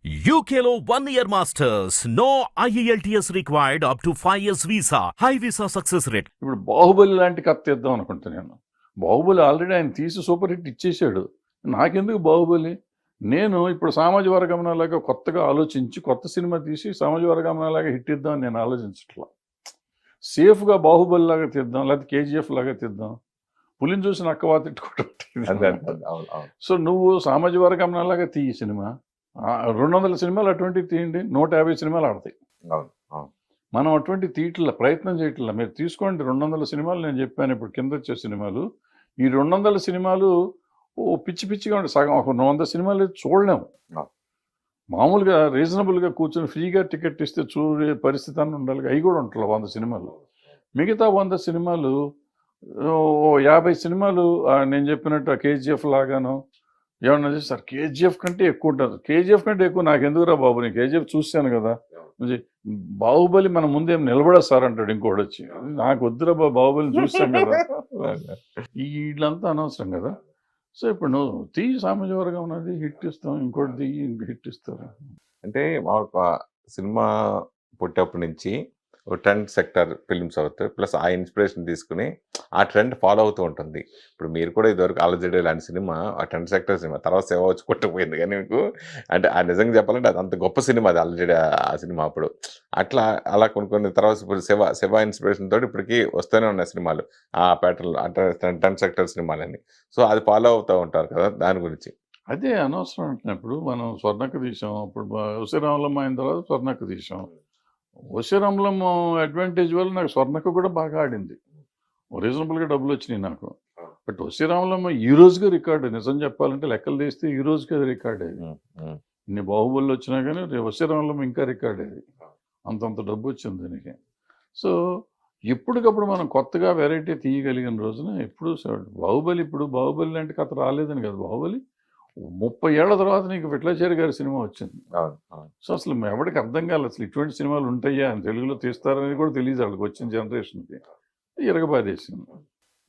UKLO 1 year masters. No IELTS required up to 5 years visa. High visa success rate. ఇప్పుడు బాహుబలి లాంటి కథ తీద్దాం అనుకుంటా నేను. బాహుబలి ఆల్రెడీ ఆయన తీసి సూపర్ హిట్ ఇచ్చేసాడు. నాకెందుకు బాహుబలి? నేను ఇప్పుడు సామాజిక వర్గమనలాగా కొత్తగా ఆలోచించి కొత్త సినిమా తీసి సామాజిక వర్గమనలాగా హిట్ ఇద్దాం నేను ఆలోచించట్లా. సేఫ్గా బాహుబలి లాగా తీద్దాం, లేకపోతే కేజీఎఫ్ లాగా తీద్దాం. పులిని చూసి నక్కవా తిట్టుకోవడం. సో నువ్వు సామాజిక వర్గమనలాగా తీయి సినిమా. 200 సినిమాలు అటువంటి తీయండి, 150 సినిమాలు ఆడతాయి. మనం అటువంటి తీయట్ల ప్రయత్నం చేయట్లా. మీరు తీసుకోండి 200 సినిమాలు నేను చెప్పాను ఇప్పుడు కింద వచ్చే సినిమాలు. ఈ 200 సినిమాలు పిచ్చి పిచ్చిగా ఉండే సగం ఒక 100 సినిమాలు చూడలేము. మామూలుగా రీజనబుల్గా కూర్చొని ఫ్రీగా టికెట్ ఇస్తే చూడే పరిస్థితి అని ఉండాలి. అవి కూడా ఉంటాయి 100 సినిమాలు. మిగతా 100 సినిమాలు 50 సినిమాలు నేను చెప్పినట్టు కేజీఎఫ్ లాగాను ఏమన్నా సార్ కేజీఎఫ్ కంటే ఎక్కువ ఉంటుంది. కేజీఎఫ్ కంటే ఎక్కువ నాకు ఎందుకురా బాబు, నేను కేజీఎఫ్ చూశాను కదా. బాహుబలి మన ముందేం నిలబడదు సార్ అంటాడు ఇంకోటి వచ్చి. నాకు వద్దురా బాహుబలిని చూస్తాం కదా. వీళ్ళంతా అనవసరం కదా. సో ఇప్పుడు నువ్వు సామాజిక వర్గం ఉన్నది హిట్ ఇస్తాం, ఇంకోటి తీయి ఇంక హిట్ ఇస్తారు. అంటే మా సినిమా పుట్టేప్పటి నుంచి ట్రెండ్ సెక్టర్ ఫిల్మ్స్ అవుతాయి, ప్లస్ ఆ ఇన్స్పిరేషన్ తీసుకుని ఆ ట్రెండ్ ఫాలో అవుతూ ఉంటుంది. ఇప్పుడు మీరు కూడా ఇదివరకు అలజడి లాంటి సినిమా ఆ ట్రెండ్ సెక్టర్ సినిమా, తర్వాత సేవ వచ్చి కొట్టకపోయింది. కానీ మీకు అంటే ఆ నిజంగా చెప్పాలంటే అది అంత గొప్ప సినిమా అది అలజడి ఆ సినిమా అప్పుడు. అట్లా అలా కొన్ని తర్వాత ఇప్పుడు శివ ఇన్స్పిరేషన్ తోటి ఇప్పటికీ వస్తూనే ఉన్నాయి సినిమాలు ఆ ప్యాటర్న్ అంటే ట్రెండ్ సెక్టర్ సినిమాలని. సో అది ఫాలో అవుతూ ఉంటారు కదా, దాని గురించి. అదే అనవసరం అంటున్నప్పుడు మనం స్వర్ణక్క తీసాం, అప్పుడు ఉసిరామలమ్మ అయిన తర్వాత స్వర్ణక్క తీసాం. ఉసిరామలమ్మ అడ్వాంటేజ్ వల్ల నాకు స్వర్ణక్క కూడా బాగా ఆడింది, రీజనబుల్గా డబ్బులు వచ్చినాయి నాకు. బట్ ఉసిరామలమ్మ ఈ రోజుగా రికార్డు, నిజం చెప్పాలంటే లెక్కలు తీస్తే ఈ రోజుకి అది రికార్డ్ అయ్యేది. ఇన్ని బాహుబలి వచ్చినా కానీ ఉసిరామలమ్మ ఇంకా రికార్డ్ అయ్యేది, అంతంత డబ్బు వచ్చింది దానికి. సో ఎప్పటికప్పుడు మనం కొత్తగా వెరైటీ తీయగలిగిన రోజున ఎప్పుడు బాహుబలి లాంటి కథ రాలేదని కదా. బాహుబలి 30 ఏళ్ల తర్వాత నీకు విఠలాచారి గారి సినిమా వచ్చింది. సో అసలు ఎవరికి అర్థం కాలేదు అసలు ఇటువంటి సినిమాలు ఉంటాయా అని, తెలుగులో తీస్తారని కూడా తెలియదు వాళ్ళకి, వచ్చిన జనరేషన్కి. ఇరగబాదేసింది.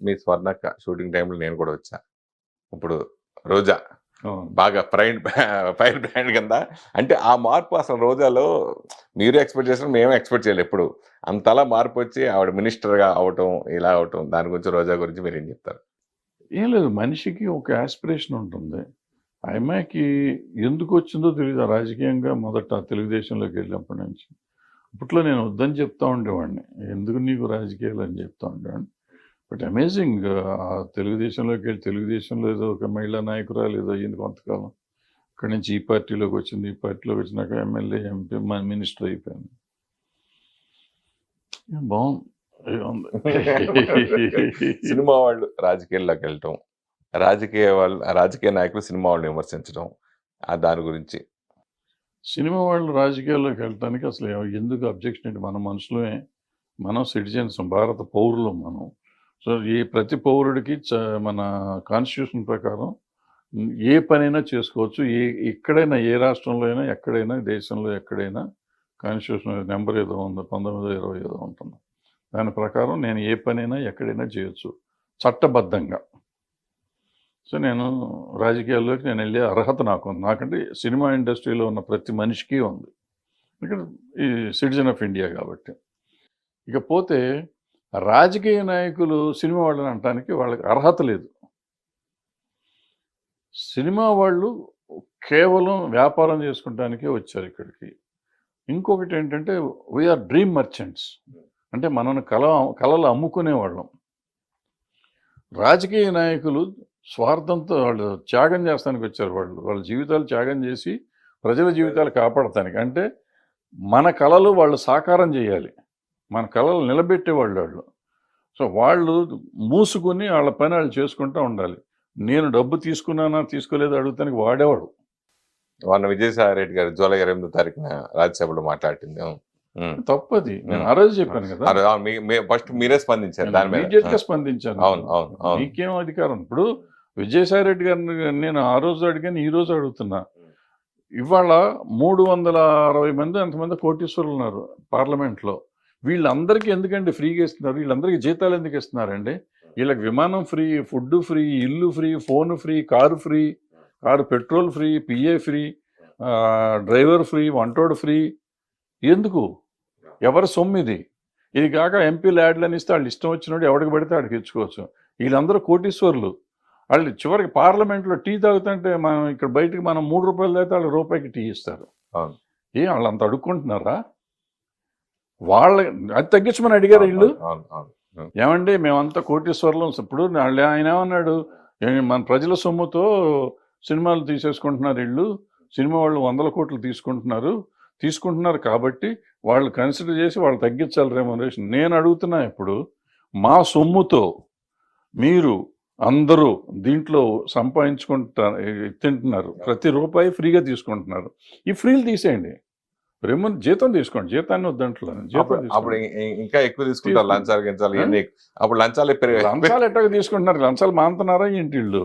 మీ స్వర్ణక్క షూటింగ్ టైంలో నేను కూడా వచ్చా. ఇప్పుడు రోజా బాగా ఫైర్ బ్రాండ్ కింద, అంటే ఆ మార్పు అసలు రోజాలో మీరు ఎక్స్పెక్ట్ చేసిన మేము ఎక్స్పెక్ట్ చేయలేదు. ఎప్పుడు అంతలా మార్పు వచ్చి ఆవిడ మినిస్టర్గా అవటం, ఇలా అవటం, దాని గురించి రోజా గురించి మీరు ఏం చెప్తారు? ఏం లేదు, మనిషికి ఒక ఆస్పిరేషన్ ఉంటుంది. ఆ అమ్మాయికి ఎందుకు వచ్చిందో తెలియదు రాజకీయంగా. మొదట తెలుగుదేశంలోకి వెళ్ళినప్పటి నుంచి అప్పట్లో నేను వద్దని చెప్తా ఉండేవాడిని, ఎందుకు నీకు రాజకీయాలు అని చెప్తా ఉండేవాడిని. బట్ అమేజింగ్, తెలుగుదేశంలోకి వెళ్ళి తెలుగుదేశంలో ఏదో ఒక మహిళా నాయకురాలు ఏదో అయ్యింది కొంతకాలం. అక్కడి నుంచి ఈ పార్టీలోకి వచ్చింది, ఈ పార్టీలోకి వచ్చినాక ఎమ్మెల్యే, ఎంపీ, మినిస్టర్ అయిపోయింది. బాగుంది. సినిమా వాళ్ళు రాజకీయాల్లోకి వెళ్ళటం, రాజకీయ నాయకులు సినిమా వాళ్ళని విమర్శించడం, దాని గురించి. సినిమా వాళ్ళు రాజకీయాల్లోకి వెళ్ళటానికి అసలు ఎందుకు అబ్జెక్షన్ ఏంటి? మన మనుషులమే, మనం సిటిజన్స్, భారత పౌరులు మనం. సో ప్రతి పౌరుడికి మన కాన్స్టిట్యూషన్ ప్రకారం ఏ పనైనా చేసుకోవచ్చు. ఎక్కడైనా, ఏ రాష్ట్రంలో అయినా, ఎక్కడైనా, దేశంలో ఎక్కడైనా కాన్స్టిట్యూషన్ నెంబర్ ఏదో ఉంది, 1920 ఏదో ఉంటుంది. దాని ప్రకారం నేను ఏ పనైనా ఎక్కడైనా చేయొచ్చు చట్టబద్ధంగా. సో నేను రాజకీయాల్లోకి వెళ్ళే అర్హత నాకు ఉంది. నాకంటే సినిమా ఇండస్ట్రీలో ఉన్న ప్రతి మనిషికి ఉంది, ఇక్కడ ఈ సిటిజన్ ఆఫ్ ఇండియా కాబట్టి. ఇకపోతే రాజకీయ నాయకులు సినిమా వాళ్ళని అనడానికి వాళ్ళకి అర్హత లేదు. సినిమా వాళ్ళు కేవలం వ్యాపారం చేసుకుంటానికే వచ్చారు ఇక్కడికి. ఇంకొకటి ఏంటంటే వీఆర్ డ్రీమ్ మర్చెంట్స్, అంటే మనల్ని కళలు అమ్ముకునేవాళ్ళం. రాజకీయ నాయకులు స్వార్థంతో వాళ్ళు త్యాగం చేస్తానికి వచ్చారు. వాళ్ళ జీవితాలు త్యాగం చేసి ప్రజల జీవితాలు కాపాడటానికి, అంటే మన కళలు వాళ్ళు సాకారం చేయాలి, మన కళలు నిలబెట్టేవాళ్ళు. సో వాళ్ళు మూసుకుని వాళ్ళ పని వాళ్ళు చేసుకుంటూ ఉండాలి. నేను డబ్బు తీసుకున్నానా తీసుకోలేదు అడుగుతానికి వాడేవాడు. విజయసాయి రెడ్డి గారు జూలై 28వ తారీఖున రాజ్యసభలో మాట్లాడింది తప్పది. నేను ఆ రోజు చెప్పాను కదా, ఫస్ట్ మీరే స్పందించారు, దాని మీద ఇమీడియట్ గా స్పందించాను. మీకేం అధికారం? ఇప్పుడు విజయసాయి రెడ్డి గారిని నేను ఆ రోజు అడిగాను, ఈ రోజు అడుగుతున్నా. ఇవాళ 360 మంది అంతమంది కోటీశ్వరులు ఉన్నారు పార్లమెంట్లో. వీళ్ళందరికీ ఎందుకండి ఫ్రీగా ఇస్తున్నారు? వీళ్ళందరికీ జీతాలు ఎందుకు ఇస్తున్నారండి? వీళ్ళకి విమానం ఫ్రీ, ఫుడ్ ఫ్రీ, ఇల్లు free, phone free, car free, car petrol free, PA free, driver free, వంటోడు ఫ్రీ. ఎందుకు? ఎవరి సొమ్ము ఇది? ఇది కాక ఎంపీలు యాడ్లని ఇస్తే వాళ్ళు ఇష్టం వచ్చినట్టు ఎవడికి పడితే ఆడికి ఇచ్చుకోవచ్చు. వీళ్ళందరూ కోటీశ్వరులు. వాళ్ళు చివరికి పార్లమెంట్లో టీ తాగుతుంటే మనం ఇక్కడ బయటకు మనం ₹3 తాగితే వాళ్ళు రూపాయికి టీ ఇస్తారు. అవును. వాళ్ళు అంత అడుక్కుంటున్నారా? వాళ్ళ అది తగ్గించమని అడిగారు వీళ్ళు. అవును, అవును. ఏమండి మేమంతా కోటీశ్వరులం. ఇప్పుడు ఆయన ఏమన్నాడు, మన ప్రజల సొమ్ముతో సినిమాలు తీసేసుకుంటున్నారు వీళ్ళు, సినిమా వాళ్ళు 100 కోట్లు తీసుకుంటున్నారు కాబట్టి వాళ్ళు కన్సిడర్ చేసి వాళ్ళు తగ్గించాలి రెమ్యునరేషన్. నేను అడుగుతున్నా, ఇప్పుడు మా సొమ్ముతో మీరు అందరూ దీంట్లో తింటున్నారు, ప్రతి రూపాయి ఫ్రీగా తీసుకుంటున్నారు. ఈ ఫ్రీలు తీసేయండి, జీతం తీసుకోండి, జీతాన్ని వద్దంట్లో అప్పుడు ఇంకా ఎక్కువ తీసుకుంటారు లంచాలు గించాలు ఇవన్నీ. అప్పుడు లంచాలు ఎట్టగా తీసుకుంటున్నారు? లంచాలు మానుతున్నారా ఏంటి వీళ్ళు?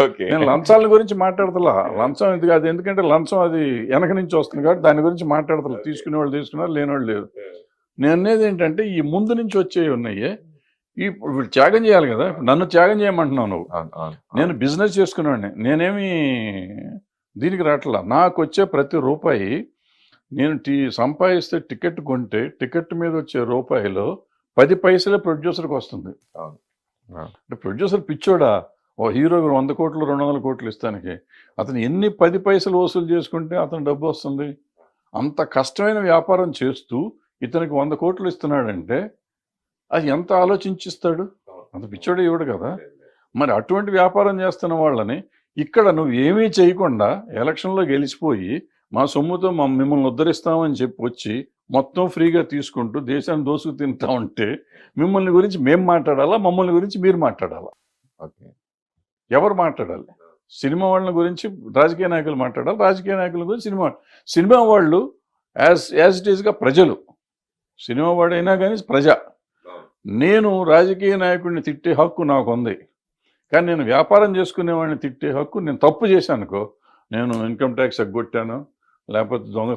ఓకే, నేను లంచాల గురించి మాట్లాడతలా. లంచం ఇది కాదు, ఎందుకంటే లంచం అది వెనక నుంచి వస్తుంది కాబట్టి దాని గురించి మాట్లాడతలా. తీసుకునే వాళ్ళు తీసుకున్నారు, లేనివాళ్ళు లేరు. నేను అనేది ఏంటంటే ఈ ముందు నుంచి వచ్చేవి ఉన్నాయి, వీళ్ళు త్యాగం చేయాలి కదా. నన్ను త్యాగం చేయమంటున్నావు నువ్వు. నేను బిజినెస్ చేసుకునేవాడిని, నేనేమి దీనికి రావట్లా. నాకు వచ్చే ప్రతి రూపాయి నేను సంపాదిస్తే టికెట్ కొంటే టికెట్ మీద వచ్చే రూపాయిలో 10 పైసలే ప్రొడ్యూసర్కి వస్తుంది. అంటే ప్రొడ్యూసర్ పిచ్చోడా? ఓ హీరోకి 100 కోట్లు 200 కోట్లు ఇస్తానికి అతను ఎన్ని 10 పైసలు వసూలు చేసుకుంటే అతను డబ్బు వస్తుంది? అంత కష్టమైన వ్యాపారం చేస్తూ ఇతనికి 100 కోట్లు ఇస్తున్నాడంటే అది ఎంత ఆలోచించిస్తాడు? అంత పిచ్చోడే ఇవ్వడు కదా. మరి అటువంటి వ్యాపారం చేస్తున్న వాళ్ళని ఇక్కడ నువ్వు ఏమీ చేయకుండా ఎలక్షన్లో గెలిచిపోయి మా సొమ్ముతో మిమ్మల్ని ఉద్ధరిస్తామని చెప్పి వచ్చి మొత్తం ఫ్రీగా తీసుకుంటూ దేశాన్ని దోసుకు తింటా ఉంటే మిమ్మల్ని గురించి మేము మాట్లాడాలా, మమ్మల్ని గురించి మీరు మాట్లాడాలా? ఓకే, ఎవరు మాట్లాడాలి? సినిమా వాళ్ళ గురించి రాజకీయ నాయకులు మాట్లాడాలి, రాజకీయ నాయకుల గురించి సినిమా వాళ్ళు యాజ్ ఇట్ ఈస్గా ప్రజలు. సినిమా వాడైనా కానీ ప్రజ. నేను రాజకీయ నాయకుడిని తిట్టే హక్కు నాకు ఉంది, కానీ నేను వ్యాపారం చేసుకునేవాడిని తిట్టే హక్కు, నేను తప్పు చేశాను అనుకో, నేను ఇన్కమ్ ట్యాక్స్ ఎగ్గొట్టాను, లేకపోతే దొంగ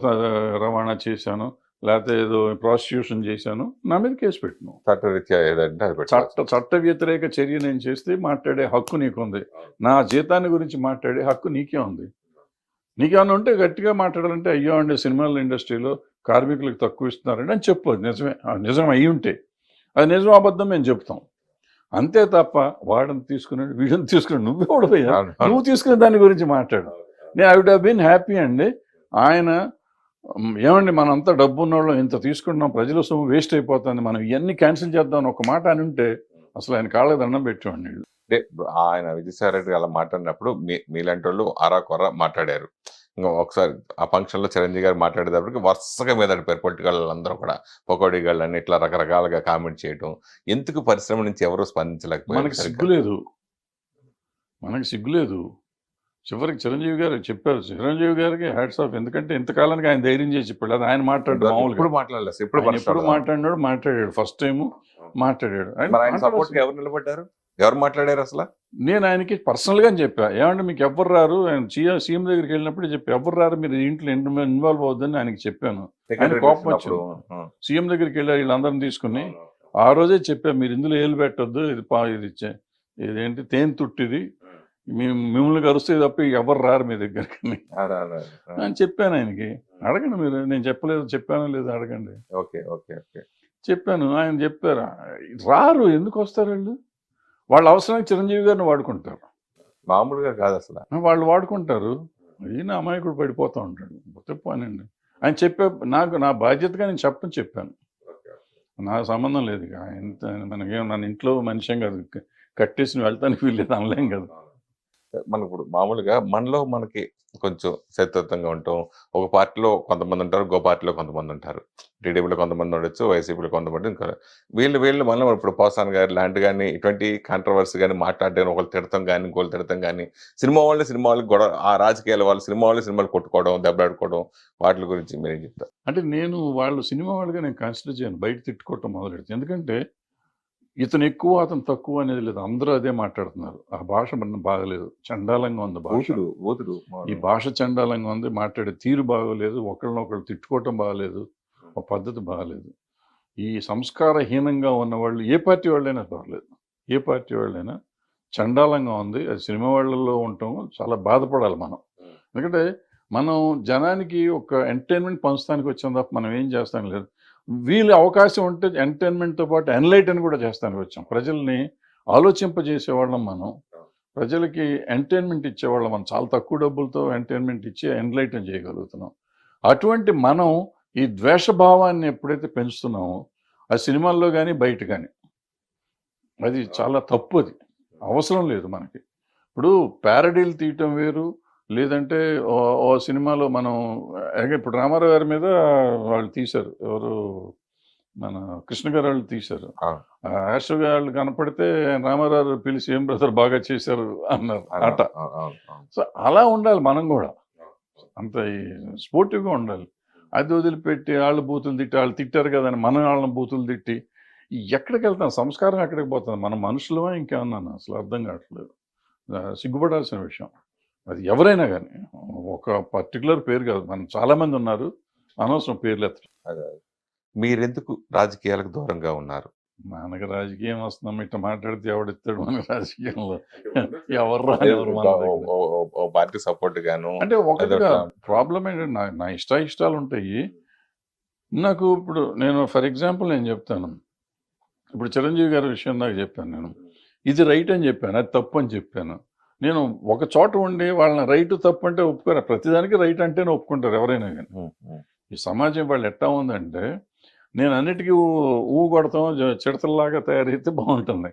రవాణా చేశాను, లేకపోతే ఏదో ప్రాసిక్యూషన్ చేశాను, నా మీద కేసు పెట్టను. చట్ట వ్యతిరేక చర్య నేను చేస్తే మాట్లాడే హక్కు నీకుంది. నా జీతాన్ని గురించి మాట్లాడే హక్కు నీకే ఉంది. నీకేమన్నా ఉంటే గట్టిగా మాట్లాడాలంటే, అయ్యో అండి సినిమాల ఇండస్ట్రీలో కార్మికులకు తక్కువ ఇస్తున్నారండి అని చెప్పు. నిజం అయ్యి ఉంటే అది నిజం అబద్ధం మేము చెప్తాం. అంతే తప్ప వాడిని తీసుకున్నాడు వీడిని తీసుకున్నాడు నువ్వెవడపోయా, నువ్వు తీసుకునే దాని గురించి మాట్లాడు. నేను I would have been happy అండి. ఆయన ఏమండి మనంతా డబ్బు ఉన్నవాళ్ళం ఇంత తీసుకుంటున్నాం, ప్రజల సొమ్ము వేస్ట్ అయిపోతుంది, మనం ఇవన్నీ క్యాన్సిల్ చేద్దాం ఒక మాట అని ఉంటే అసలు ఆయన కాళ్ళ దండం పెట్టేవాడిని. అంటే ఆయన విజయసాయి రెడ్డి అలా మాట్లాడినప్పుడు మీలాంటి వాళ్ళు ఆరాకొర మాట్లాడారు. ఇంకా ఒకసారి ఆ ఫంక్షన్లో చిరంజీవి గారు మాట్లాడేటప్పటికి వరుసగా మీద అడిపారు పొలిటికల్ అందరూ కూడా, పకోడీ గాళ్ళు అని ఇట్లా రకరకాలుగా కామెంట్ చేయడం. ఎందుకు పరిశ్రమ నుంచి ఎవరు స్పందించలేకపోయారు? మనకి సిగ్గులేదు. చివరికి చిరంజీవి గారు చెప్పారు, చిరంజీవి గారికి హ్యాట్స్ ఆఫ్. ఎందుకంటే ఇంతకాలానికి ఆయన ధైర్యం చేసి చెప్పాడు. అది ఆయన మాట్లాడు మామూలుగా ఎప్పుడు మాట్లాడాడు. ఫస్ట్ టైం మాట్లాడాడు. ఆయన సపోర్ట్ ఎవరు నిలబడ్డారు, ఎవరు మాట్లాడారు అసలు? నేను ఆయనకి పర్సనల్గా చెప్పా, ఏమంటే మీకు ఎవరు రారు, ఆయన సీఎం దగ్గరికి వెళ్ళినప్పుడు చెప్పి ఎవరు రారు మీరు ఇంట్లో ఇన్వాల్వ్ అవుద్దని ఆయనకి చెప్పాను. ఆయన కోపం వచ్చింది. సీఎం దగ్గరికి వెళ్ళారు వీళ్ళందరినీ తీసుకుని. ఆ రోజే చెప్పా, మీరు ఇందులో ఏలు పెట్టొద్దు, ఇదేంటి తేనె తుట్టిది, మిమ్మల్ని కరుస్తే తప్ప ఎవరు రారు మీ దగ్గరికి అని చెప్పాను ఆయనకి. అడగండి మీరు, నేను చెప్పానో లేదో అడగండి. చెప్పాను. ఆయన చెప్పారు రారు, ఎందుకు వస్తారు వీళ్ళు? వాళ్ళ అవసరానికి చిరంజీవి గారిని వాడుకుంటారు, మామూలుగా కాదు అసలు. వాళ్ళు వాడుకుంటారు. ఈయన అమాయకుడు పడిపోతూ ఉంటాడు. చెప్పానండి ఆయన చెప్పే, నా బాధ్యతగా నేను చెప్పాను. నాకు సంబంధం లేదు. మనకేం నన్ను ఇంట్లో మనిషిం కాదు, కట్టేసి వెళ్తానికి వీళ్ళేది అనలేం కదా. మనకు ఇప్పుడు మామూలుగా మనలో మనకి కొంచెం శత్రుత్వంగా ఉంటాం. ఒక పార్టీలో కొంతమంది ఉంటారు, ఇంకో పార్టీలో కొంతమంది ఉంటారు. టీడీపీలో కొంతమంది ఉండొచ్చు, వైసీపీలో కొంతమంది. ఇంకా వీళ్ళు మనం ఇప్పుడు పోసాన్ గారు లాంటి కానీ ఇటువంటి కాంట్రవర్సీ కానీ మాట్లాడడం, ఒకళ్ళు తిడతాం కానీ ఇంకోళ్ళు తిడతాం కానీ, సినిమా వాళ్ళకి గొడవ, ఆ రాజకీయాల వాళ్ళు సినిమాలు కొట్టుకోవడం, దెబ్బలాడుకోవడం, వాటి గురించి మీరేం చెప్తారు? అంటే నేను వాళ్ళు సినిమా వాళ్ళుగా నేను కన్సిడర్ చేయను, బయట తిట్టుకోవటం మొదలెడుతుంది. ఎందుకంటే ఇతను ఎక్కువ అతను తక్కువ అనేది లేదు, అందరూ అదే మాట్లాడుతున్నారు. ఆ భాష మన బాగలేదు, చండాలంగా ఉంది భాష. ఈ భాష చండాలంగా ఉంది, మాట్లాడే తీరు బాగోలేదు, ఒకళ్ళనొకళ్ళు తిట్టుకోవటం బాగలేదు, ఒక పద్ధతి బాగలేదు. ఈ సంస్కారహీనంగా ఉన్నవాళ్ళు ఏ పార్టీ వాళ్ళైనా పర్లేదు, ఏ పార్టీ వాళ్ళైనా చండాలంగా ఉంది. అది సినిమా వాళ్ళలో ఉండటం చాలా బాధపడాలి మనం. ఎందుకంటే మనం జనానికి ఒక ఎంటర్టైన్మెంట్ పంచడానికి వచ్చాం తప్ప మనం ఏం చేస్తాం లేదు. వీళ్ళు అవకాశం ఉంటే ఎంటర్టైన్మెంట్తో పాటు ఎన్లైటన్ కూడా చేస్తానికి వచ్చాం. ప్రజల్ని ఆలోచింపజేసేవాళ్ళం మనం. ప్రజలకి ఎంటర్టైన్మెంట్ ఇచ్చేవాళ్ళం మనం. చాలా తక్కువ డబ్బులతో ఎంటర్టైన్మెంట్ ఇచ్చి ఎన్లైటన్ చేయగలుగుతున్నాం. అటువంటి మనం ఈ ద్వేషభావాన్ని ఎప్పుడైతే పెంచుతున్నామో ఆ సినిమాల్లో కానీ బయట కానీ అది చాలా తప్పు. అది అవసరం లేదు మనకి. ఇప్పుడు ప్యారడీలు తీయటం వేరు, లేదంటే ఓ సినిమాలో మనం ఇప్పుడు రామారావు గారి మీద వాళ్ళు తీశారు, ఎవరు మన కృష్ణ గారు వాళ్ళు తీశారు. యాష్ వాళ్ళు కనపడితే రామారావు పిలిచి ఏం బ్రదర్ బాగా చేశారు అన్నారు ఆట. సో అలా ఉండాలి మనం కూడా, అంత స్పోర్టివ్గా ఉండాలి. అది వదిలిపెట్టి వాళ్ళు బూతులు తిట్టి, వాళ్ళు తిట్టారు కదా అని మనం వాళ్ళని బూతులు తిట్టి ఎక్కడికి వెళ్తాం? సంస్కారం ఎక్కడికి పోతుంది? మన మనుషులమా ఇంకేమన్నా? అసలు అర్థం కావట్లేదు. సిగ్గుపడాల్సిన విషయం అది. ఎవరైనా కానీ ఒక పర్టికులర్ పేరు కాదు, మనం చాలామంది ఉన్నారు, అనవసరం పేర్లు ఎత్తడం. మీరెందుకు రాజకీయాలకు దూరంగా ఉన్నారు? మనకు రాజకీయం వస్తున్నాం, ఇట్లా మాట్లాడితే ఎవడెత్తాడు మన రాజకీయంలో? ఎవరు పార్టీ సపోర్ట్ గాను అంటే ఒకటిగా ప్రాబ్లం ఏంటంటే నా ఇష్టాలు ఉంటాయి నాకు. ఇప్పుడు నేను ఫర్ ఎగ్జాంపుల్ నేను చెప్తాను, ఇప్పుడు చిరంజీవి గారి విషయం నాకు చెప్పాను, నేను ఇది రైట్ అని చెప్పాను, అది తప్పు అని చెప్పాను. నేను ఒక చోట ఉండి వాళ్ళని రైట్ తప్పు అంటే ఒప్పుకోరు. ప్రతిదానికి రైట్ అంటేనే ఒప్పుకుంటారు ఎవరైనా కానీ. ఈ సమాజం వాళ్ళు ఎట్టా ఉందంటే, నేను అన్నిటికీ కొడతాం, చిడతల్లాగా తయారైతే బాగుంటుంది.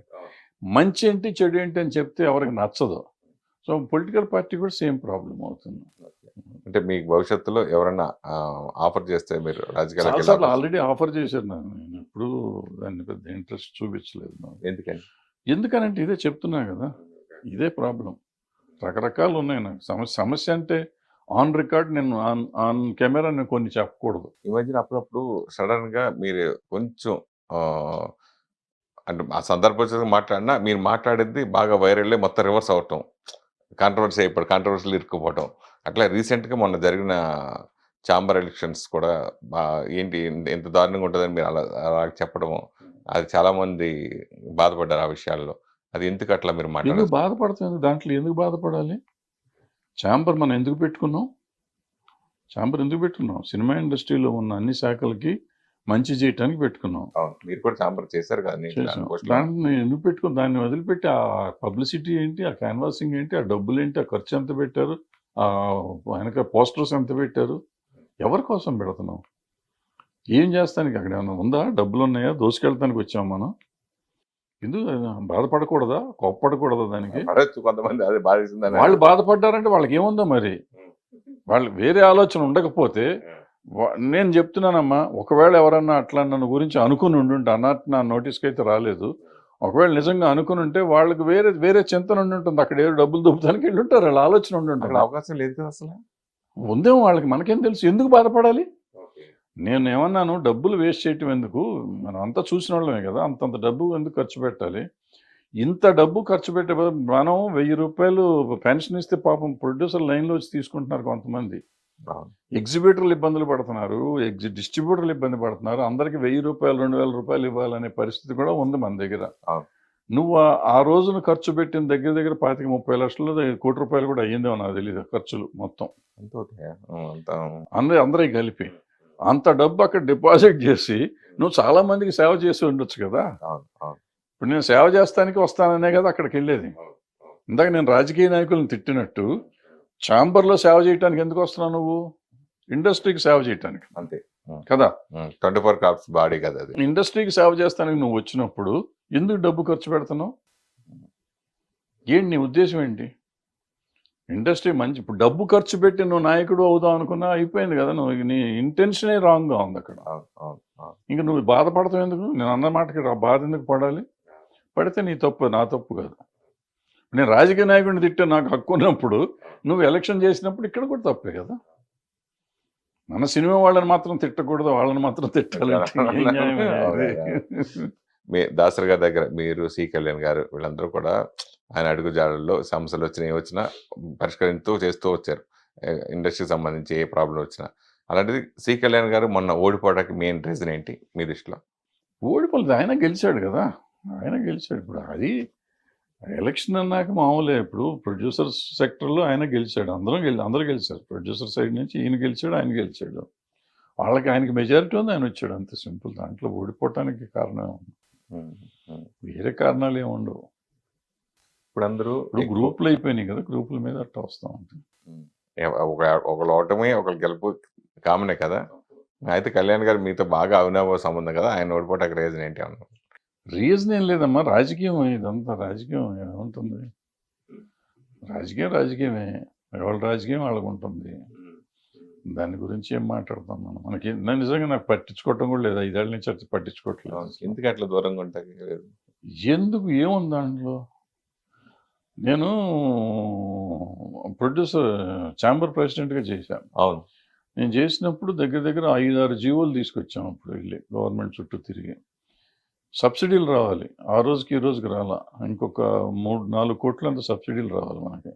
మంచి ఏంటి చెడు ఏంటి అని చెప్తే ఎవరికి నచ్చదు. సో పొలిటికల్ పార్టీ కూడా సేమ్ ప్రాబ్లం అవుతుంది. అంటే మీకు భవిష్యత్తులో ఎవరైనా ఆఫర్ చేస్తే మీరు రాజకీయాలకు చాలాసార్లు ఆల్రెడీ ఆఫర్ చేశారు నాకు, నేను ఎప్పుడు దాన్ని పెద్ద ఇంట్రెస్ట్ చూపించలేదు నాకు. ఎందుకనంటే ఇదే చెప్తున్నా కదా, ఇదే ప్రాబ్లం. రకరకాలు ఉన్నాయి నాకు. సమస్య అంటే ఆన్ రికార్డ్, నేను ఆన్ కెమెరా నేను కొన్ని చెప్పకూడదు. ఈ మధ్యన అప్పుడప్పుడు సడన్ గా మీరు కొంచెం అంటే ఆ సందర్భం మాట్లాడినా మీరు మాట్లాడేది బాగా వైరల్ మొత్తం రివర్స్ అవటం, కాంట్రవర్సీ అయిపోవడం, కాంట్రవర్సీలు ఇరుక్కుపోవటం. అట్లా రీసెంట్గా మొన్న జరిగిన ఛాంబర్ ఎలక్షన్స్ కూడా ఏంటి ఎంత దారుణంగా ఉంటుందని మీరు అలా చెప్పడము, అది చాలా మంది బాధపడ్డారు ఆ విషయాల్లో. అది ఎందుకు అట్లా మీరు ఎందుకు బాధపడుతుంది? దాంట్లో ఎందుకు బాధపడాలి? ఛాంబర్ మనం ఎందుకు పెట్టుకున్నాం? ఛాంబర్ ఎందుకు పెట్టుకున్నాం? సినిమా ఇండస్ట్రీలో ఉన్న అన్ని శాఖలకి మంచి చేయటానికి పెట్టుకున్నాం. మీరు కూడా ఛాంబర్ చేశారు కదా. దాన్ని ఎందుకు పెట్టుకున్నాం? దాన్ని వదిలిపెట్టి ఆ పబ్లిసిటీ ఏంటి, ఆ క్యాన్వాసింగ్ ఏంటి, ఆ డబ్బులు ఏంటి, ఆ ఖర్చు ఎంత పెట్టారు, ఆ వెనక పోస్టర్స్ ఎంత పెట్టారు, ఎవరి కోసం పెడుతున్నాం? ఏం చేస్తానికి అక్కడ ఏమైనా ఉందా? డబ్బులు ఉన్నాయా? దోసుకెళ్తానికి వచ్చాం మనం. ఎందుకు బాధపడకూడదా? కోప్పడకూడదా? దానికి కొంతమంది అది బాధిస్తుందని వాళ్ళు బాధపడ్డారంటే వాళ్ళకి ఏముందో మరి. వాళ్ళు వేరే ఆలోచన ఉండకపోతే నేను చెప్తున్నానమ్మా, ఒకవేళ ఎవరన్నా అట్లా నన్ను గురించి అనుకుని ఉండుంటే, అన్నట్టు నా నోటీస్కి అయితే రాలేదు, ఒకవేళ నిజంగా అనుకుని ఉంటే వాళ్ళకి వేరే చింతన ఉండి ఉంటుంది. అక్కడ ఏదో డబ్బులు దొబ్బడానికి వెళ్ళి ఉంటారు, వాళ్ళ ఆలోచన ఉండి ఉంటుంది. అవకాశం లేదు కదా అసలు. ఉందేమో వాళ్ళకి, మనకేం తెలుసు? ఎందుకు బాధపడాలి? నేను ఏమన్నాను, డబ్బులు వేస్ట్ చేయటం ఎందుకు? మనం అంతా చూసిన వాళ్ళమే కదా, అంతంత డబ్బు ఎందుకు ఖర్చు పెట్టాలి? ఇంత డబ్బు ఖర్చు పెట్టే మనం 1000 రూపాయలు పెన్షన్ ఇస్తే పాపం ప్రొడ్యూసర్ లైన్లో వచ్చి తీసుకుంటున్నారు కొంతమంది. ఎగ్జిబిటర్లు ఇబ్బందులు పడుతున్నారు, డిస్ట్రిబ్యూటర్లు ఇబ్బంది పడుతున్నారు. అందరికి 1000 రూపాయలు 2000 రూపాయలు ఇవ్వాలనే పరిస్థితి కూడా ఉంది మన దగ్గర. నువ్వు ఆ రోజున ఖర్చు పెట్టిన దగ్గర 25-30 లక్షలు, 1 కోటి రూపాయలు కూడా అయ్యిందేమో నాకు తెలియదు ఖర్చులు మొత్తం అందరికి కలిపి. అంత డబ్బు అక్కడ డిపాజిట్ చేసి నువ్వు చాలా మందికి సేవ చేసి ఉండొచ్చు కదా. ఇప్పుడు నేను సేవ చేస్తానికి వస్తాననే కదా అక్కడికి వెళ్ళేది. ఇందాక నేను రాజకీయ నాయకులను తిట్టినట్టు ఛాంబర్లో సేవ చేయడానికి ఎందుకు వస్తున్నావు? నువ్వు ఇండస్ట్రీకి సేవ చేయటానికి, అంతే కదా. 24 క్రాఫ్ట్స్ బాడీ కదా అది. ఇండస్ట్రీకి సేవ చేస్తానికి నువ్వు వచ్చినప్పుడు ఎందుకు డబ్బు ఖర్చు పెడుతున్నావు? ఏంటి నీ ఉద్దేశం ఏంటి? ఇండస్ట్రీ మంచి, ఇప్పుడు డబ్బు ఖర్చు పెట్టి నువ్వు నాయకుడు అవుదాం అనుకున్నా అయిపోయింది కదా. నువ్వు నీ ఇంటెన్షనే రాంగ్గా ఉంది అక్కడ. ఇంకా నువ్వు బాధపడతావు ఎందుకు? నేను అన్న మాటకి బాధ ఎందుకు పడాలి? పడితే నీ తప్పు, నా తప్పు కాదు. నేను రాజకీయ నాయకుడిని తిట్టే నాకు హక్కు ఉన్నప్పుడు నువ్వు ఎలక్షన్ చేసినప్పుడు ఇక్కడ కూడా తప్పే కదా. మన సినిమా వాళ్ళని మాత్రం తిట్టకూడదు, వాళ్ళని మాత్రం తిట్టాలి. దాసరి గారి దగ్గర మీరు, సి కళ్యాణ్ గారు, వీళ్ళందరూ కూడా ఆయన అడుగు జాడల్లో సమస్యలు వచ్చినా పరిష్కరిస్తూ చేస్తూ వచ్చారు. ఇండస్ట్రీకి సంబంధించి ఏ ప్రాబ్లం వచ్చినా. అలాంటిది సి కళ్యాణ్ గారు మొన్న ఓడిపోవడానికి మెయిన్ రీజన్ ఏంటి మీ దృష్టిలో? ఓడిపోలేదు, ఆయన గెలిచాడు కదా. ఆయన గెలిచాడు. ఇప్పుడు అది ఎలక్షన్ అన్నాక మామూలే. ఇప్పుడు ప్రొడ్యూసర్ సెక్టర్లో ఆయన గెలిచాడు, అందరూ గెలిచారు. ప్రొడ్యూసర్ సైడ్ నుంచి ఈయన గెలిచాడు, ఆయన గెలిచాడు. వాళ్ళకి ఆయనకి మెజారిటీ ఉంది, ఆయన వచ్చాడు, అంతే సింపుల్. దాంట్లో ఓడిపోవటానికి కారణం ఏముంది? వేరే కారణాలు ఏముండవు. ఇప్పుడు అందరూ ఇప్పుడు గ్రూపులు అయిపోయినాయి కదా, గ్రూపుల మీద అట్లా వస్తూ ఉంటుంది. ఒకళ్ళు ఓటమి ఒకళ్ళు గెలుపు కామనే కదా. అయితే కళ్యాణ్ గారు మీతో బాగా అవినాభావ సంబంధం కదా, ఆయన ఓడిపోవటానికి రీజన్ ఏంటి అన్నారు? రీజన్ ఏం లేదమ్మా, రాజకీయం ఇదంతా. రాజకీయం ఏముంటుంది? రాజకీయమే. ఎవరి రాజకీయం వాళ్ళకు ఉంటుంది. దాని గురించి ఏం మాట్లాడతాం మనం? మనకి నిజంగా నాకు పట్టించుకోవటం కూడా లేదు. 5 ఏళ్ళ నుంచి పట్టించుకోవట్లేదు. ఎందుకు అట్లా దూరంగా ఉంటాయి? ఎందుకు? ఏముంది దాంట్లో? నేను ప్రొడ్యూసర్ ఛాంబర్ ప్రెసిడెంట్గా చేశాను. అవును. నేను చేసినప్పుడు దగ్గర 5-6 జీవోలు తీసుకొచ్చాం. అప్పుడు వెళ్ళి గవర్నమెంట్ చుట్టూ తిరిగి సబ్సిడీలు రావాలి. ఆ రోజుకి ఈ రోజుకి రాలా. ఇంకొక 3-4 కోట్ల అంత సబ్సిడీలు రావాలి మనకి.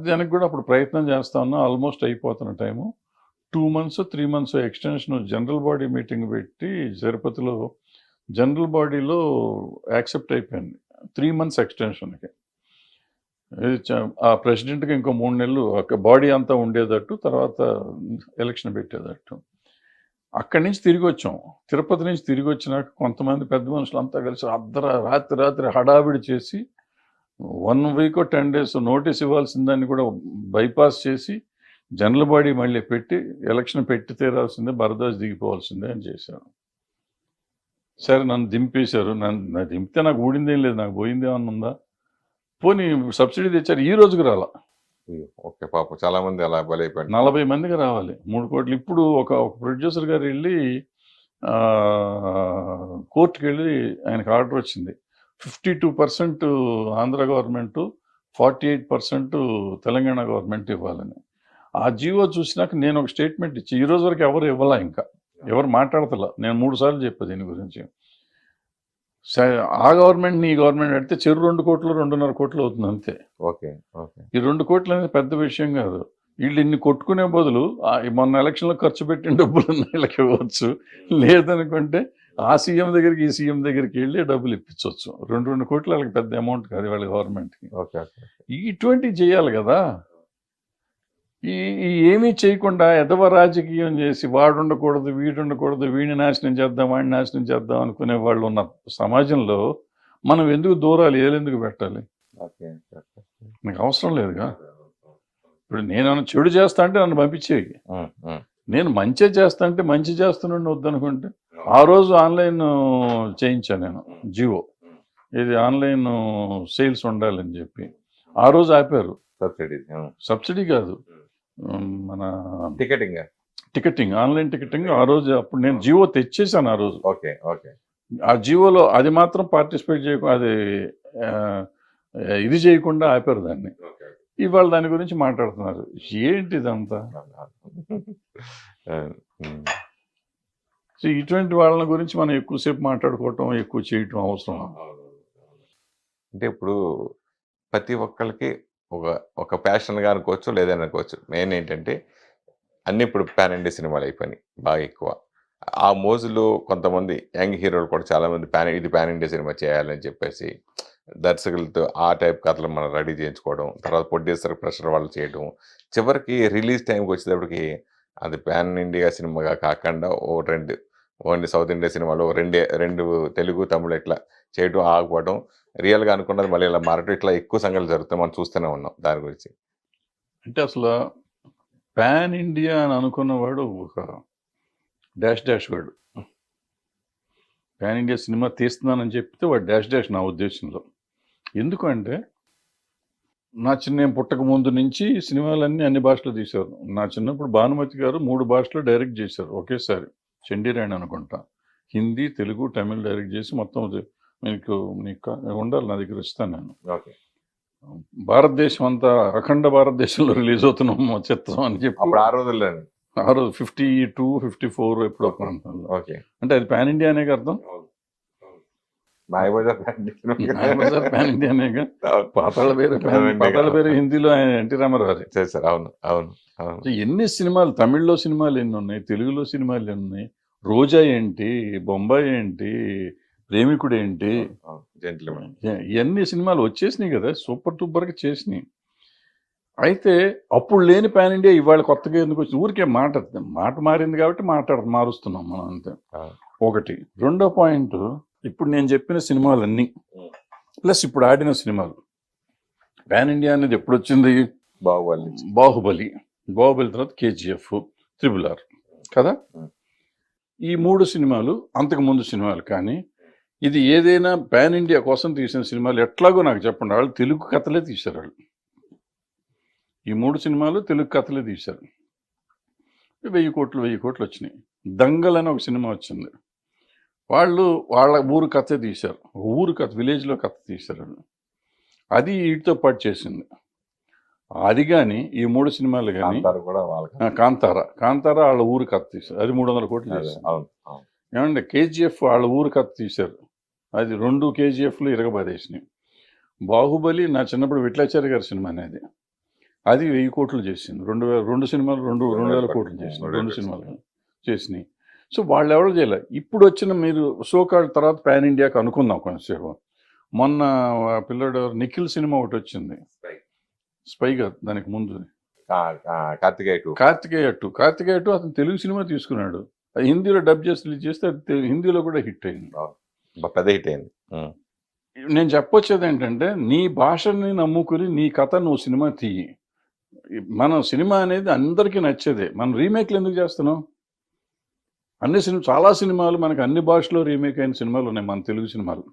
దానికి కూడా అప్పుడు ప్రయత్నం చేస్తా ఉన్నా. ఆల్మోస్ట్ అయిపోతున్న time. 2 months 3 months extension general body meeting పెట్టి తిరుపతిలో జనరల్ బాడీలో యాక్సెప్ట్ అయిపోయింది 3 months ఎక్స్టెన్షన్కి. ఆ ప్రెసిడెంట్కి ఇంకో 3 నెలలు బాడీ అంతా ఉండేటట్టు, తర్వాత ఎలక్షన్ పెట్టేటట్టు. అక్కడి నుంచి తిరిగి వచ్చాం. తిరుపతి నుంచి తిరిగి వచ్చినాక కొంతమంది పెద్ద మనుషులు అంతా కలిసి రాత్రి హడావిడి చేసి 1 week 10 days నోటీస్ ఇవ్వాల్సిన దాన్ని కూడా బైపాస్ చేసి జనరల్ బాడీ మళ్ళీ పెట్టి ఎలక్షన్ పెట్టి తీరాల్సిందే, బరదాస్ దిగిపోవాల్సిందే అని చేశారు. సరే, నన్ను దింపేశారు. నన్ను దింపితే నాకు ఊడిందేం లేదు, నాకు పోయిందేమన్నా ఉందా? పోనీ సబ్సిడీ తెచ్చారు, ఈ రోజుకి రాలా. ఓకే, పాపం చాలా మంది అలా బలైపోయారు. 40 మందికి రావాలి 3 కోట్లు. ఇప్పుడు ఒక ప్రొడ్యూసర్ గారు వెళ్ళి కోర్టుకి వెళ్ళి ఆయనకు ఆర్డర్ వచ్చింది. 52% ఆంధ్ర గవర్నమెంట్, 48% తెలంగాణ గవర్నమెంట్ ఇవ్వాలని. ఆ జీవో చూసినాక నేను ఒక స్టేట్మెంట్ ఇచ్చి, ఈ రోజు వరకు ఎవరు ఇవ్వాలా, ఇంకా ఎవరు మాట్లాడతలా. నేను 3 సార్లు చెప్పా దీని గురించి. ఆ గవర్నమెంట్ ఈ గవర్నమెంట్ అడితే 2 కోట్లు 2.5 కోట్లు అవుతుంది అంతే. Okay okay. ఈ 2 కోట్లు అనేది పెద్ద విషయం కాదు. వీళ్ళు ఇన్ని కొట్టుకునే బదులు మొన్న ఎలక్షన్లో ఖర్చు పెట్టిన డబ్బులు వీళ్ళకి ఇవ్వచ్చు. లేదనుకుంటే ఆ సీఎం దగ్గరికి ఈ సీఎం దగ్గరికి వెళ్ళి డబ్బులు ఇప్పించవచ్చు. 2 కోట్లు వాళ్ళకి పెద్ద అమౌంట్ కాదు వాళ్ళ గవర్నమెంట్కి. ఓకే. ఇటువంటివి చేయాలి కదా. ఏమీ చేయకుండా ఎదవ రాజకీయం చేసి వాడు ఉండకూడదు, వీడు ఉండకూడదు, వీడిని నాశనం చేద్దాం, వాడిని నాశనం చేద్దాం అనుకునే వాళ్ళు ఉన్న సమాజంలో మనం ఎందుకు దూరాలి, ఏలెందుకు పెట్టాలి? నాకు అవసరం లేదుగా. ఇప్పుడు నేను చెడు చేస్తా అంటే నన్ను పంపించేవి. నేను మంచి చేస్తా అంటే మంచి చేస్తున్నాను వద్దనుకుంటే. ఆ రోజు ఆన్లైన్ చేయించాను నేను జియో, ఇది ఆన్లైన్ సేల్స్ ఉండాలని చెప్పి. ఆ రోజు ఆపారు. సబ్సిడీ కాదు, మన టికెటింగ్, ఆన్లైన్ టికెటింగ్. ఆ రోజు అప్పుడు నేను జియో తెచ్చేసాను ఆ రోజు. Okay okay. ఆ జియోలో అది మాత్రం పార్టిసిపేట్ చేయకుండా, అది ఇది చేయకుండా ఆపారు దాన్ని. ఇవాళ దాని గురించి మాట్లాడుతున్నారు. ఏంటి ఇదంతా? సో ఇటువంటి వాళ్ళ గురించి మనం ఎక్కువసేపు మాట్లాడుకోవటం, ఎక్కువ చేయటం అవసరం. అంటే ఇప్పుడు ప్రతి ఒక్కరికి ఒక ప్యాషన్గా అనుకోవచ్చు, లేదని అనుకోవచ్చు. మెయిన్ ఏంటంటే అన్నీ ఇప్పుడు పాన్ ఇండియా సినిమాలు అయిపోయినాయి బాగా ఎక్కువ. ఆ మోజులో కొంతమంది యంగ్ హీరోలు కూడా చాలామంది ఇది పాన్ ఇండియా సినిమా చేయాలని చెప్పేసి దర్శకులతో ఆ టైప్ కథలు మనం రెడీ చేయించుకోవడం, తర్వాత ప్రొడ్యూసర్ ప్రెషర్ వాళ్ళు చేయడం, చివరికి రిలీజ్ టైంకి వచ్చేటప్పటికి అది పాన్ ఇండియా సినిమాగా కాకుండా ఓన్లీ సౌత్ ఇండియా సినిమాలో రెండు తెలుగు తమిళ ఇట్లా చేయడం ఆగిపోవడం, రియల్గా అనుకున్నది మళ్ళీ ఇలా మారటం, ఇట్లా ఎక్కువ సంఘటనలు జరుగుతాయి. మనం చూస్తూనే ఉన్నాం దాని గురించి. అంటే అసలు పాన్ ఇండియా అని అనుకున్నవాడు ఒక డాష్ వాడు. పాన్ ఇండియా సినిమా తీస్తున్నానని చెప్తే వాడు డాష్ నా ఉద్దేశంలో. ఎందుకంటే నేను పుట్టక ముందు నుంచి సినిమాలన్నీ అన్ని భాషలు తీశారు. నా చిన్నప్పుడు భానుమతి గారు 3 భాషలో డైరెక్ట్ చేశారు ఒకేసారి. చండీరాణి అనుకుంటా, హిందీ, తెలుగు, తమిళ్ డైరెక్ట్ చేసి మొత్తం నీకు ఉండాలి, నా దగ్గర ఇస్తాను నేను. భారతదేశం అంతా, అఖండ భారతదేశంలో రిలీజ్ అవుతున్నాం చిత్రం అని చెప్పి ఆ రోజుల్లో 52, 54 ఎప్పుడో ప్రాంతంలో. అంటే అది పాన్ ఇండియా అనే అర్థం. మాయాబజార్ పాన్ ఇండియా అనేగా. పాతాళ పేరు హిందీలో ఎన్టీ రామారావు చేశారు. అవును అవును అవును. ఎన్ని సినిమాలు, తమిళ్లో సినిమాలు ఎన్ని ఉన్నాయి, తెలుగులో సినిమాలు ఎన్ని ఉన్నాయి, రోజా ఏంటి, బొంబాయి ఏంటి, ప్రేమికుడు ఏంటి, జెంటిల్మెన్. ఇవన్నీ సినిమాలు వచ్చేసినాయి కదా, సూపర్ డూపర్గా చేసినాయి. అయితే అప్పుడు లేని పాన్ ఇండియా ఇవాళ కొత్తగా ఎందుకు వచ్చింది? ఊరికే మాట మారింది కాబట్టి మారుస్తున్నాం మనం అంతే. ఒకటి. రెండో పాయింట్, ఇప్పుడు నేను చెప్పిన సినిమాలన్నీ ప్లస్ ఇప్పుడు ఆడిన సినిమాలు, పాన్ ఇండియా అనేది ఎప్పుడు వచ్చింది? బాహుబలి. బాహుబలి తర్వాత కేజీఎఫ్, RRR కదా. ఈ 3 సినిమాలు అంతకు ముందు సినిమాలు. కానీ ఇది ఏదైనా పాన్ ఇండియా కోసం తీసిన సినిమాలు ఎట్లాగో నాకు చెప్పండి. వాళ్ళు తెలుగు కథలే తీశారు. వాళ్ళు ఈ 3 సినిమాలు తెలుగు కథలే తీశారు. 1000 కోట్లు వచ్చినాయి. దంగల్ అని ఒక సినిమా వచ్చింది, వాళ్ళు వాళ్ళ ఊరు కథే తీశారు. ఊరు కథ, విలేజ్లో కథ తీశారు. అది వీటితో పాటు చేసింది. అది కానీ ఈ 3 సినిమాలు కానీ, కాంతారా వాళ్ళ ఊరు కథ తీశారు, అది 300 కోట్లు చేశారు. ఏమంటే కేజీఎఫ్ వాళ్ళ ఊరు కథ తీశారు, అది 2 కేజీఎఫ్లు ఇరగబడేసినాయి. బాహుబలి నా చిన్నప్పుడు విట్లాచారి గారి సినిమా అనేది, అది 1000 కోట్లు చేసింది. 2 సినిమాలు 2,000 కోట్లు చేసింది, 2 సినిమాలు చేసినాయి. సో వాళ్ళు ఎవరు చేయలే. ఇప్పుడు వచ్చిన మీరు సోకాల్ తర్వాత పాన్ ఇండియాకి అనుకుందాం కొంచెంసేపు. మొన్న పిల్లడు నిఖిల్ సినిమా ఒకటి వచ్చింది, స్పైగా, దానికి ముందు కార్తికేయ 2 అతను తెలుగు సినిమా తీసుకున్నాడు, అది హిందీలో డబ్ చేసి రిలీజ్ చేస్తే అది హిందీలో కూడా హిట్ అయింది, పెద్ద హిట్ అయింది. నేను చెప్పొచ్చేది ఏంటంటే, నీ భాషని నమ్ముకుని నీ కథ నువ్వు సినిమా తీయి. మన సినిమా అనేది అందరికీ నచ్చేదే. మనం రీమేక్లు ఎందుకు చేస్తున్నాం? చాలా సినిమాలు మనకు అన్ని భాషలో రీమేక్ అయిన సినిమాలు ఉన్నాయి, మన తెలుగు సినిమాలు.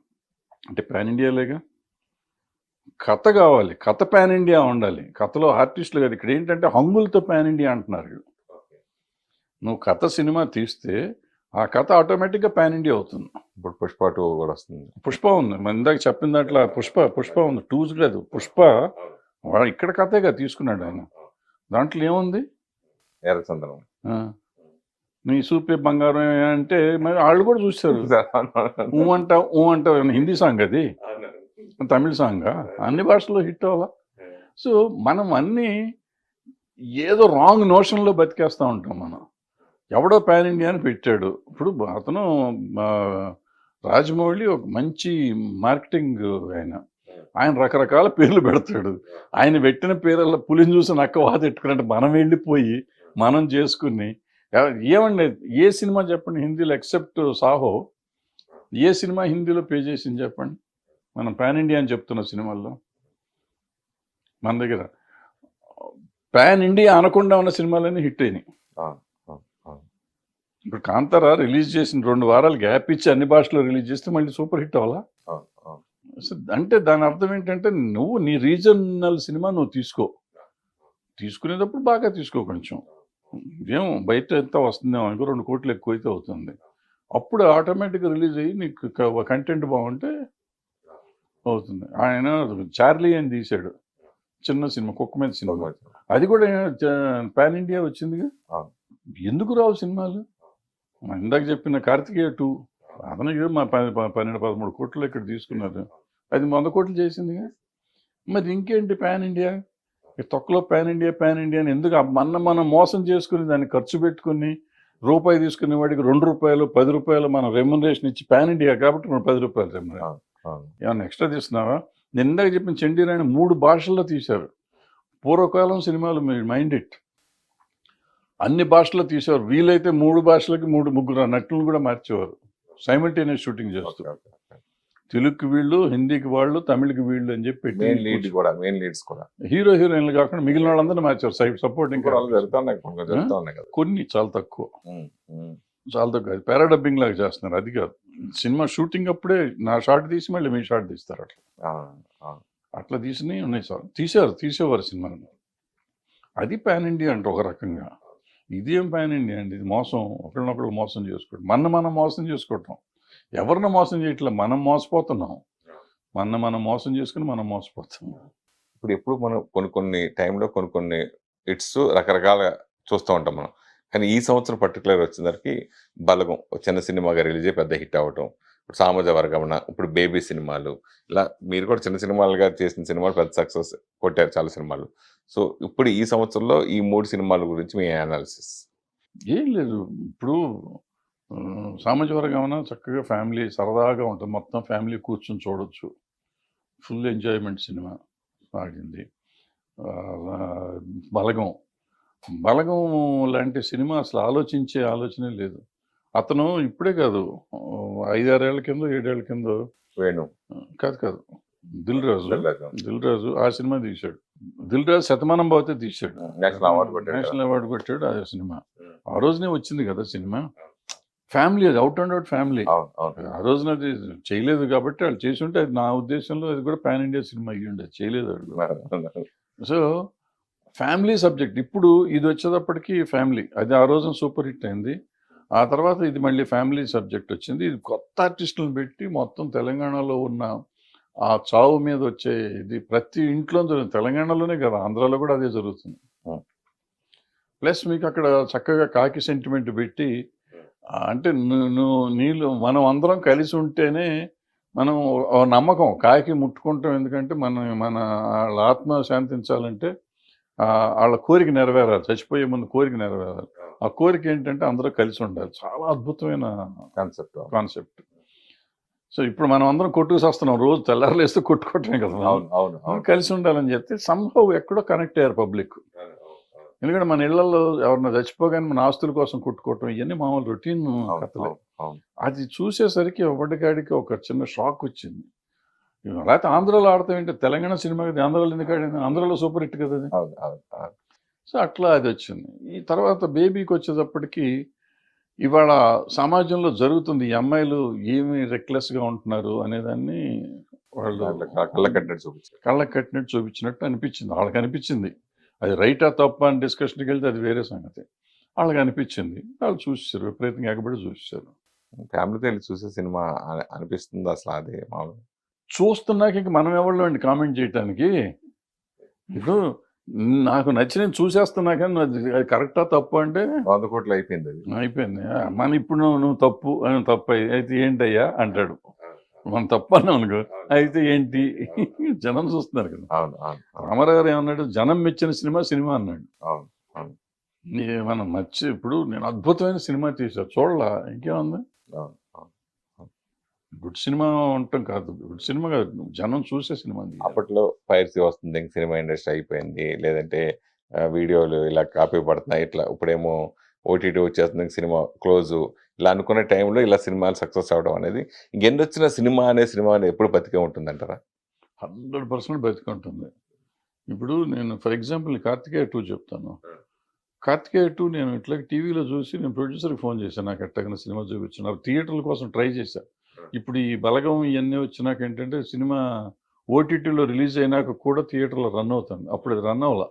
అంటే పాన్ ఇండియాలేగా. కథ కావాలి, కథ పాన్ ఇండియా ఉండాలి, కథలో ఆర్టిస్టులు కాదు. ఇక్కడ ఏంటంటే హంగులతో పాన్ ఇండియా అంటున్నారు. నువ్వు కథ సినిమా తీస్తే ఆ కథ ఆటోమేటిక్గా పాన్ ఇండియా అవుతుంది. ఇప్పుడు పుష్ప 2 కూడా వస్తుంది. పుష్ప ఉంది, మన ఇందాక చెప్పిన దాంట్లో పుష్ప ఉంది. 2 లేదు, పుష్ప ఇక్కడ కథేగా తీసుకున్నాడు ఆయన. దాంట్లో ఏముంది? ఎర్రచందనం, నీ సూపే బంగారం అంటే మరి వాళ్ళు కూడా చూస్తారు. ఊ అంటావు హిందీ సాంగ్, అది తమిళ సాంగ్, అన్ని భాషల్లో హిట్ అవ్వాలా. సో మనం అన్నీ ఏదో రాంగ్ నోషన్లో బతికేస్తూ ఉంటాం. మనం ఎవడో పాన్ ఇండియా అని పెట్టాడు. ఇప్పుడు అతను రాజమౌళి ఒక మంచి మార్కెటింగ్ ఆయన రకరకాల పేర్లు పెడతాడు. ఆయన పెట్టిన పేర్ల పులిని చూసి నక్క వాదెట్టుకున్నట్టు మనం వెళ్ళిపోయి మనం చేసుకుని, ఏమండి ఏ సినిమా చెప్పండి హిందీలో ఎక్సెప్ట్ సాహో, ఏ సినిమా హిందీలో పే చేసింది చెప్పండి? మనం పాన్ ఇండియా అని చెప్తున్న సినిమాల్లో మన దగ్గర పాన్ ఇండియా అనకుండా ఉన్న సినిమాలన్నీ హిట్ అయినాయి. ఇప్పుడు కాంతారా రిలీజ్ చేసిన 2 వారాలు గ్యాప్ ఇచ్చి అన్ని భాషలో రిలీజ్ చేస్తే మళ్ళీ సూపర్ హిట్ అవ్వాలా? అంటే దాని అర్థం ఏంటంటే, నువ్వు నీ రీజనల్ సినిమా నువ్వు తీసుకునేటప్పుడు బాగా తీసుకో. కొంచెం ఏం బయట ఎంత వస్తుందేమో అనుకో, 2 కోట్లు ఎక్కువైతే అవుతుంది. అప్పుడు ఆటోమేటిక్గా రిలీజ్ అయ్యి నీకు కంటెంట్ బాగుంటే అవుతుంది. ఆయన చార్లీ అని తీశాడు, చిన్న సినిమా, కుక్క మీద సినిమా, అది కూడా పాన్ ఇండియా వచ్చిందిగా. ఎందుకు రావు సినిమాలు? ఇందాక చెప్పిన కార్తికేయ 2, అతనికి మా 12-13 కోట్లు ఇక్కడ తీసుకున్నారు, అది 100 కోట్లు చేసిందిగా. మరి ఇంకేంటి పాన్ ఇండియా? తొక్కలో పాన్ ఇండియా అని ఎందుకు? మనం మోసం చేసుకుని దాన్ని ఖర్చు పెట్టుకుని రూపాయి తీసుకునే వాడికి ₹2 ₹10 మనం రెమ్యునరేషన్ ఇచ్చి, పాన్ ఇండియా కాబట్టి మనం ₹10 రెమ్యునరేషన్. ఏమన్నా ఎక్స్ట్రా తీస్తున్నావా? నేను ఇందాక చెప్పిన చండీరాణి 3 భాషల్లో తీశారు. పూర్వకాలం సినిమాలు మైండ్ ఇట్, అన్ని భాషల్లో తీసేవారు. వీలైతే 3 భాషలకి 3-3 నటులను కూడా మార్చేవారు, సైమల్టేనియస్ షూటింగ్ చేస్తారు. తెలుగుకి వీళ్ళు, హిందీకి వాళ్ళు, తమిళకి వీళ్ళు అని చెప్పి హీరో హీరోయిన్లు కాకుండా మిగిలిన వాళ్ళందరినీ మార్చారు. సపోర్టింగ్ కొన్ని చాలా తక్కువ. అది పారాడబ్బింగ్ లాగా చేస్తున్నారు. అది కాదు, సినిమా షూటింగ్ అప్పుడే నా షార్ట్ తీసి మళ్ళీ మీ షార్ట్ తీస్తారు. అట్లా తీసినవి ఉన్నాయి సార్, తీసేవారు సినిమాని. అది పాన్ ఇండియా అంటే ఒక రకంగా. ఇదేం పాన్ ఇండియా అండి? ఇది మోసం, ఒకరినొకరు మోసం చేసుకోవడం, మనం మోసం చేసుకోవటం. ఎవరిని మోసం చేయట్లే, మనం మోసపోతున్నాం. మనం మోసం చేసుకుని మనం మోసపోతాం. ఇప్పుడు ఎప్పుడు మనం కొన్ని టైంలో కొన్ని హిట్స్ రకరకాలుగా చూస్తూ ఉంటాం మనం. కానీ ఈ సంవత్సరం పర్టికులర్ వచ్చేసరికి బలగం చిన్న సినిమాగా రిలీజ్ అయ్యి పెద్ద హిట్ అవ్వటం, ఇప్పుడు సామాజ వర్గమన, ఇప్పుడు బేబీ సినిమాలు, ఇలా మీరు కూడా చిన్న సినిమాలుగా చేసిన సినిమాలు పెద్ద సక్సెస్ కొట్టారు చాలా సినిమాలు. సో ఇప్పుడు ఈ సంవత్సరంలో ఈ 3 సినిమాల గురించి మీ అనాలిసిస్? ఏం లేదు, ఇప్పుడు సామాజిక వర్గం చక్కగా ఫ్యామిలీ సరదాగా ఉంటుంది, మొత్తం ఫ్యామిలీ కూర్చొని చూడొచ్చు, ఫుల్ ఎంజాయ్మెంట్ సినిమా ఆడింది. బలగం బలగం లాంటి సినిమా అసలు ఆలోచించే ఆలోచనే లేదు. అతను ఇప్పుడే కాదు, 5-6 ఏళ్ల కింద 7 ఏళ్ల కింద వేణు కాదు దిల్ రాజు తెల్లగా. ఆ సినిమా తీశాడు. దిల్ రాజు శతమానం భవతే తీశాడు, నేషనల్ అవార్డు కొట్టాడు కదా. నేషనల్ అవార్డు కొట్టాడు. ఆ సినిమా ఆ రోజునే వచ్చింది కదా సినిమా. ఫ్యామిలీ, అది అవుట్ అండ్ అవుట్ ఫ్యామిలీ. అవును అవును ఆ రోజున అది చేయలేదు కాబట్టి వాళ్ళు చేసి ఉంటే అది నా ఉద్దేశంలో అది కూడా పాన్ ఇండియా సినిమా అయ్యి ఉండేది, చేయలేదు వాళ్ళు. So family subject. ఇప్పుడు ఇది వచ్చేటప్పటికి ఫ్యామిలీ, అది ఆ రోజున సూపర్ హిట్ అయింది. ఆ తర్వాత ఇది మళ్ళీ ఫ్యామిలీ సబ్జెక్ట్ వచ్చింది. ఇది కొత్త ఆర్టిస్టులను పెట్టి మొత్తం తెలంగాణలో ఉన్న ఆ చావు మీద వచ్చే ఇది ప్రతి ఇంట్లో జరుగుతుంది. తెలంగాణలోనే కదా, ఆంధ్రాలో కూడా అదే జరుగుతుంది. ప్లస్ మీకు అక్కడ చక్కగా కాకి సెంటిమెంట్ పెట్టి అంటే నీళ్ళు మనం అందరం కలిసి ఉంటేనే మనం ఓ నమ్మకం కాకి ముట్టుకుంటాం. ఎందుకంటే మన వాళ్ళ ఆత్మ శాంతించాలంటే వాళ్ళ కోరిక నెరవేరాలి, చచ్చిపోయే ముందు కోరిక నెరవేరాలి. ఆ కోరిక ఏంటంటే అందరూ కలిసి ఉండాలి. చాలా అద్భుతమైన కాన్సెప్ట్. సో ఇప్పుడు మనం అందరం కొట్టుకుసేస్తున్నాం, రోజు తెల్లారులేస్తే కొట్టుకోవటమే కదా. కలిసి ఉండాలని చెప్తే సంభవ్ ఎక్కడో కనెక్ట్ అయ్యారు పబ్లిక్. ఎందుకంటే మన ఇళ్లలో ఎవరన్నా చచ్చిపోగానే మన ఆస్తుల కోసం కొట్టుకోవటం ఇవన్నీ మామూలు రొటీన్ కథలే. అది చూసేసరికి ఒకటికాడికి ఒక చిన్న షాక్ వచ్చింది. లేకపోతే ఆంధ్రాలో ఆడతాం ఏంటి, తెలంగాణ సినిమా కదా, ఆంధ్రాలో ఎందుకు ఆడింది, ఆంధ్రాలో సూపర్ హిట్ కదా అది. సో అట్లా అది వచ్చింది. ఈ తర్వాత బేబీకి వచ్చేటప్పటికి ఇవాళ సమాజంలో జరుగుతుంది, ఈ అమ్మాయిలు ఏమి రెక్లెస్గా ఉంటున్నారు అనేదాన్ని వాళ్ళు కళ్ళకు కట్టినట్టు చూపించినట్టు అనిపించింది. వాళ్ళకి అనిపించింది. అది రైటా తప్ప అని డిస్కషన్కి వెళ్తే అది వేరే సంగతి. వాళ్ళకి అనిపించింది, వాళ్ళు చూసేసారు, విపరీతంగా ఎగబడి చూసేసారు. ఫ్యామిలీతో వెళ్ళి చూసే సినిమా అనిపిస్తుంది అసలు. అదే మామూలు చూస్తున్నాక ఇంక మనం ఎవరిలో అండి కామెంట్ చేయటానికి. ఇప్పుడు నాకు నచ్చిన చూసేస్తున్నా కానీ అది కరెక్టా తప్పు అంటే 100 కోట్లు అయిపోయింది అది. అయిపోయింది. మన ఇప్పుడు నువ్వు తప్పు అయితే ఏంటయ్యా అంటాడు. మనం తప్పు అన్నాం అనుకో, అయితే ఏంటి జనం చూస్తున్నారు కదా. రామారావు గారు ఏమన్నాడు, జనం మెచ్చిన సినిమా అన్నాడు. మనం ఇప్పుడు నేను అద్భుతమైన సినిమా తీసా చూడలా, ఇంకేముంది. గుడ్ సినిమా ఉండటం కాదు, గుడ్ సినిమా కాదు, జనం చూసే సినిమా. అప్పట్లో పైరసీ వస్తుంది, సినిమా ఇండస్ట్రీ అయిపోయింది, లేదంటే వీడియోలు ఇలా కాపీ పడుతున్నాయి, ఇట్లా ఇప్పుడేమో ఓటీటీ వచ్చేస్తుంది, సినిమా క్లోజు, ఇలా అనుకునే టైంలో ఇలా సినిమాలు సక్సెస్ అవ్వడం అనేది ఇంకెందొచ్చిన సినిమా అనేది ఎప్పుడు బతికే ఉంటుందంటారా? 100% బతికే ఉంటుంది. ఇప్పుడు నేను ఫర్ ఎగ్జాంపుల్ కార్తికేయ 2 చెప్తాను. కార్తికేయ 2 నేను ఇట్లా టీవీలో చూసి నేను ప్రొడ్యూసర్కి ఫోన్ చేశాను, నాకు ఎట్టగిన సినిమా చూపించాను. థియేటర్ల కోసం ట్రై చేశాను. ఇప్పుడు ఈ బలగం ఇవన్నీ వచ్చినాక ఏంటంటే సినిమా ఓటీటీలో రిలీజ్ అయినాక కూడా థియేటర్లో రన్ అవుతుంది. అప్పుడు అది రన్ అవ్వాల,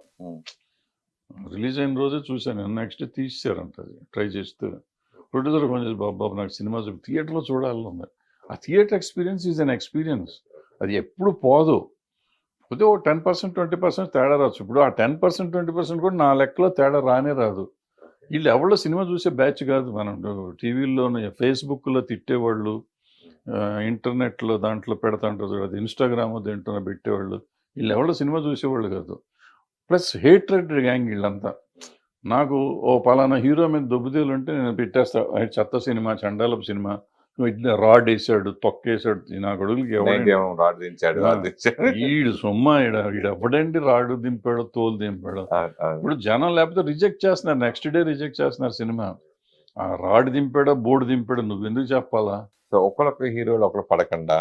రిలీజ్ అయిన రోజే చూశాను. నెక్స్ట్ తీసేశారంట అది ట్రై చేస్తూ. ప్రొడ్యూసర్ ఫోన్ చేసి, బాబు నాకు సినిమా థియేటర్లో చూడాలని ఉంది. ఆ theatre experience is an experience, అది ఎప్పుడు పోదు. పోతే ఓ 10% 20% తేడా రావచ్చు. ఇప్పుడు ఆ 10% 20% కూడా నా లెక్కలో తేడా రానే రాదు. వీళ్ళు ఎవరో సినిమా చూసే బ్యాచ్ కాదు. మనం టీవీల్లోనే ఫేస్బుక్లో తిట్టేవాళ్ళు, ఇంటర్నెట్లో దాంట్లో పెడతాంటారు, అది ఇన్స్టాగ్రామ్ దేంట్లో పెట్టేవాళ్ళు, వీళ్ళు ఎవరో సినిమా చూసేవాళ్ళు కాదు. ప్లస్ హేట్రెడ్ గ్యాంగ్ వీళ్ళంతా. నాకు ఓ పలానా హీరో మీద దొబ్బుదేలు ఉంటే నేను పెట్టేస్తా, చెత్త సినిమా, చండాలపు సినిమా, ఇట్లా రాడ్ వేసాడు, తొక్కేసాడు, నా కొడుకులకి వీడు సొమ్మ, వీడు ఎవడండి రాడు దింపాడో తోలు దింపాడో. ఇప్పుడు జనం లేకపోతే రిజెక్ట్ చేస్తున్నారు, నెక్స్ట్ డే రిజెక్ట్ చేస్తున్నారు సినిమా. ఆ రాడ్ దింపాడో బోర్డు దింపాడో నువ్వు ఎందుకు చెప్పాలా? ఒకళ్ళొక హీరోలు ఒకళ్ళు పడకుండా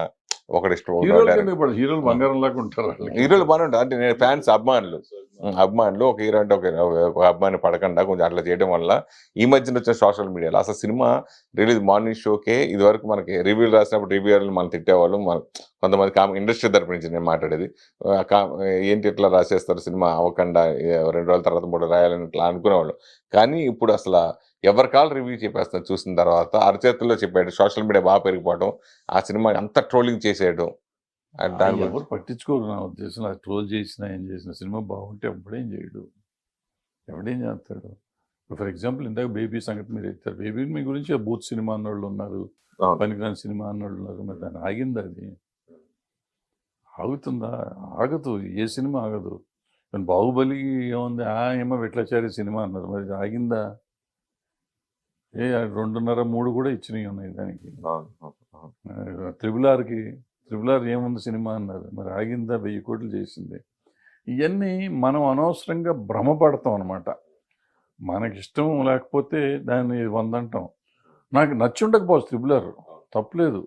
ఒకటి ఇష్టం, హీరోలు బంగారం లాగా ఉంటారు. హీరోలు బాగానే ఉంటారు అంటే నేను ఫ్యాన్స్ అభిమానులు ఒక హీరో అంటే ఒక అభిమాని పడకుండా కొంచెం అట్లా చేయడం వల్ల ఈ మధ్యన వచ్చిన సోషల్ మీడియాలో అసలు సినిమా రిలీజ్ మార్నింగ్ షోకే ఇదివరకు మనకి రివ్యూలు రాసినప్పుడు రివ్యూలు మనం తిట్టేవాళ్ళు, కొంతమంది ఇండస్ట్రీ తరపు నుంచి నేను మాట్లాడేది, ఏంటి ఇట్లా రాసేస్తారు సినిమా అవ్వకుండా 2 రోజుల తర్వాత 3 రాయాలని ఇట్లా అనుకునేవాళ్ళు. కానీ ఇప్పుడు అసలు ఎవరి కాల్ రివ్యూ చెప్పేస్తారు, చూసిన తర్వాత అరచేతుల్లో చెప్పాడు, సోషల్ మీడియా బాగా పెరిగిపోవడం, ఆ సినిమా అంత ట్రోలింగ్ చేసేయడం. ఎవరు పట్టించుకోరు నా ఉద్దేశం. అది ట్రోల్ చేసినా ఏం చేసినా సినిమా బాగుంటే ఎవడేం చేయడు, ఎవడేం చేస్తాడు. ఫర్ ఎగ్జాంపుల్ ఇందాక బేబీ సంగతి మీరు ఎత్తారు. బేబీ మీ గురించి బూత్ సినిమా అన్నోళ్ళు ఉన్నారు, పనికిరాని సినిమా అన్నోళ్ళు ఉన్నారు. మరి దాన్ని ఆగిందా? అది ఆగుతుందా? ఆగదు, ఏ సినిమా ఆగదు. బాహుబలి ఏముంది, ఏమో విట్లాచారి సినిమా అన్నారు, మరి ఆగిందా? 2.5, 3 కూడా ఇచ్చినవి ఉన్నాయి దానికి. అవును, అవును. త్రిబుల్ ఆర్ ఏముంది సినిమా అన్నారు, మరి ఆగిందా, 1000 కోట్లు చేసింది. ఇవన్నీ మనం అనవసరంగా భ్రమపడతాం అనమాట. మనకిష్టం లేకపోతే దాన్ని 100 అంటాం. నాకు నచ్చి ఉండకపోవచ్చు త్రిబుల్ ఆర్, తప్పులేదు,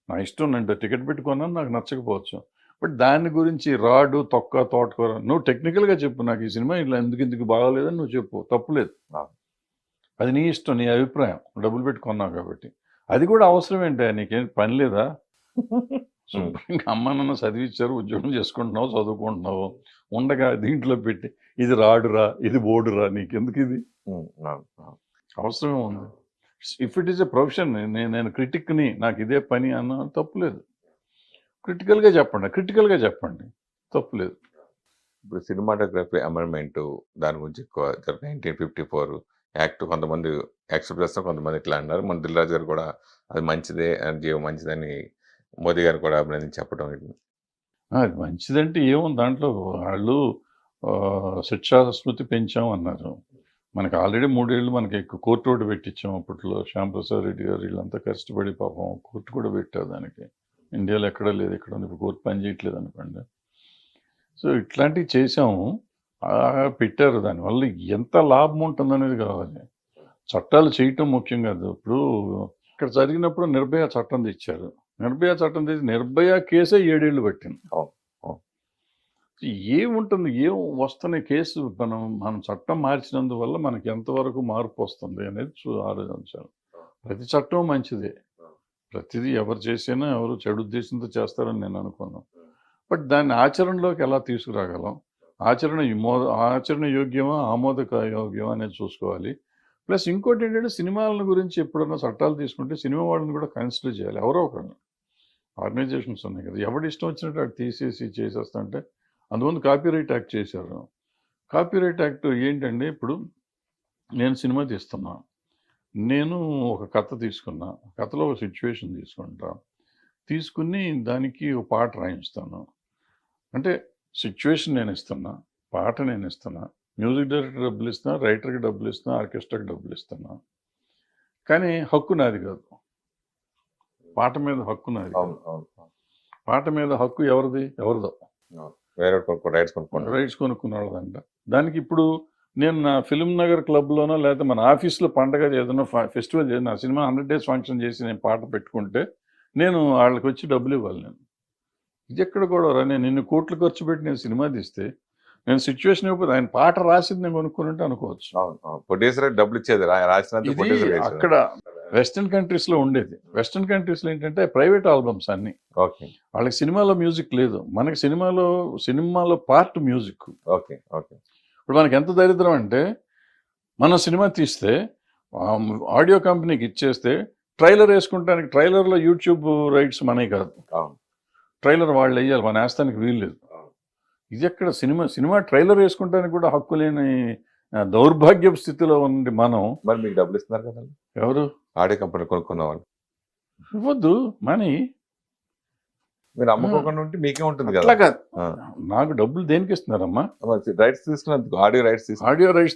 నా ఇష్టం, నేను టికెట్ పెట్టుకున్నాను, నాకు నచ్చకపోవచ్చు. బట్ దాని గురించి రాడు తొక్క తోటకూర నువ్వు టెక్నికల్గా చెప్పు, నాకు ఈ సినిమా ఇలా ఎందుకు బాగోలేదని నువ్వు చెప్పు, తప్పులేదు. అది నీ ఇష్టం, నీ అభిప్రాయం, డబ్బులు పెట్టుకున్నావు కాబట్టి. అది కూడా అవసరం ఏంటి, నీకేం పని లేదా? శుభ్రంగా అమ్మ నాన్న చదివించారు, ఉద్యోగం చేసుకుంటున్నావు, చదువుకుంటున్నావు, ఉండగా దీంట్లో పెట్టి ఇది రాడురా, ఇది బోర్డురా, నీకెందుకు ఇది అవసరమే ఉంది? If it is a profession, నేను క్రిటిక్ని, నాకు ఇదే పని అన్న తప్పులేదు. క్రిటికల్గా చెప్పండి, తప్పులేదు. ఇప్పుడు సినిమాటోగ్రఫీ అమెండ్మెంట్ దాని గురించి ఎక్కువ 1954 యాక్ట్ కొంతమంది యాక్సెప్ట్ చేస్తారు, కొంతమంది ఇట్లా అన్నారు. మన దిల్ రాజు గారు కూడా అది మంచిదే అని, జీవం మంచిదని మోదీ గారు కూడా అభినందించి చెప్పడం. అది మంచిదంటే ఏముంది దాంట్లో, వాళ్ళు శిక్షా స్మృతి పెంచాం అన్నారు. మనకి ఆల్రెడీ 3 ఏళ్ళు మనకి ఎక్కువ కోర్టు కూడా పెట్టించాం. అప్పట్లో శ్యాంప్రసాద్ రెడ్డి గారు వీళ్ళంతా కష్టపడి పాపం కోర్టు కూడా పెట్టారు దానికి. ఇండియాలో ఎక్కడా లేదు, ఇక్కడ ఇప్పుడు కోర్టు పని చేయట్లేదు అనుకోండి. సో ఇట్లాంటివి చేసాము, పెట్టారు. దానివల్ల ఎంత లాభం ఉంటుందనేది కావాలి. చట్టాలు చేయటం ముఖ్యం కాదు. ఇప్పుడు ఇక్కడ జరిగినప్పుడు నిర్భయ చట్టం తెచ్చారు. నిర్భయ చట్టం తెచ్చి నిర్భయ కేసే 7 ఏళ్ళు పట్టింది. ఏముంటుంది, ఏం వస్తున్న కేసు, మనం చట్టం మార్చినందువల్ల మనకి ఎంతవరకు మార్పు వస్తుంది అనేది ఆలోచించాలి. ప్రతి చట్టం మంచిదే, ప్రతిదీ ఎవరు చేసినా ఎవరు చెడు ఉద్దేశంతో చేస్తారని నేను అనుకున్నాను. బట్ దాన్ని ఆచరణలోకి ఎలా తీసుకురాగలం, ఆచరణ యోగ్యమా ఆమోదక యోగ్యమా అనేది చూసుకోవాలి. ప్లస్ ఇంకోటి ఏంటంటే, సినిమాల గురించి ఎప్పుడన్నా చట్టాలు తీసుకుంటే సినిమా వాళ్ళని కూడా కన్సిడర్ చేయాలి. ఎవరో ఒకరిని, ఆర్గనైజేషన్స్ ఉన్నాయి కదా, ఎవరి ఇష్టం వచ్చినట్టు అటు తీసేసి చేసేస్తుంటే. అందువల్ల కాపీరైట్ యాక్ట్ చేశారు. కాపీరైట్ యాక్ట్ ఏంటంటే, ఇప్పుడు నేను సినిమా తీస్తున్నా, నేను ఒక కథ తీసుకున్నా, కథలో ఒక సిచ్యువేషన్ తీసుకుని దానికి ఒక పాట రాయిస్తాను. అంటే సిచ్యువేషన్ నేను ఇస్తున్నా, పాట నేను ఇస్తున్నా, మ్యూజిక్ డైరెక్టర్ డబ్బులు ఇస్తున్నా, రైటర్కి డబ్బులు ఇస్తున్నా, ఆర్కెస్ట్రాకి డబ్బులు ఇస్తున్నా. కానీ హక్కు నాది కాదు, పాట మీద హక్కు నాది. పాట మీద హక్కు ఎవరిదో రైట్స్ కొనుక్కున్న వాళ్ళదంట. దానికి ఇప్పుడు నేను నా ఫిల్మ్ నగర్ క్లబ్లోనో లేకపోతే మన ఆఫీస్లో పండగ ఏదైనా ఫెస్టివల్ చేసి నా సినిమా 100 days ఫంక్షన్ చేసి నేను పాట పెట్టుకుంటే నేను వాళ్ళకి వచ్చి డబ్బులు ఇవ్వాలి. ఇది ఎక్కడ కూడా నేను ఇన్ని కోట్లు ఖర్చు పెట్టి నేను సినిమా తీస్తే నేను సిచ్యువేషన్ ఇవ్వకపోతే ఆయన పాట రాసింది నేను కొనుక్కుంటే అనుకోవచ్చు. డబ్బులు ఇచ్చేది అక్కడ వెస్టర్న్ కంట్రీస్లో ఉండేది. వెస్టర్న్ కంట్రీస్లో ఏంటంటే ప్రైవేట్ ఆల్బమ్స్ అన్ని, వాళ్ళకి సినిమాలో మ్యూజిక్ లేదు. మనకి సినిమాలో పార్ట్ మ్యూజిక్. ఇప్పుడు మనకి ఎంత దరిద్రం అంటే, మనం సినిమా తీస్తే ఆడియో కంపెనీకి ఇచ్చేస్తే ట్రైలర్ వేసుకుంటానికి, ట్రైలర్లో యూట్యూబ్ రైట్స్ మనవి కాదు, ట్రైలర్ వాళ్ళు వేయాలి, మన వేస్తానికి వీలు లేదు. ఇది ఎక్కడ సినిమా ట్రైలర్ వేసుకుంటానికి కూడా హక్కు లేని దౌర్భాగ్యపు స్థితిలో ఉంది మనం. మరి మీకు డబ్బులు ఇస్తున్నారు కదా ఎవరు? ఆడియో కంపెనీ కొనుక్కున్న వాళ్ళు. ఇవ్వద్దు మనీ, మీరు అమ్ముకోకుండా ఉంటే మీకే ఉంటుంది కదా. అట్లా కాదు, నాకు డబ్బులు దేనికి ఇస్తున్నారమ్మా? రైట్స్ తీసుకున్నందుకు, ఆడియో రైట్స్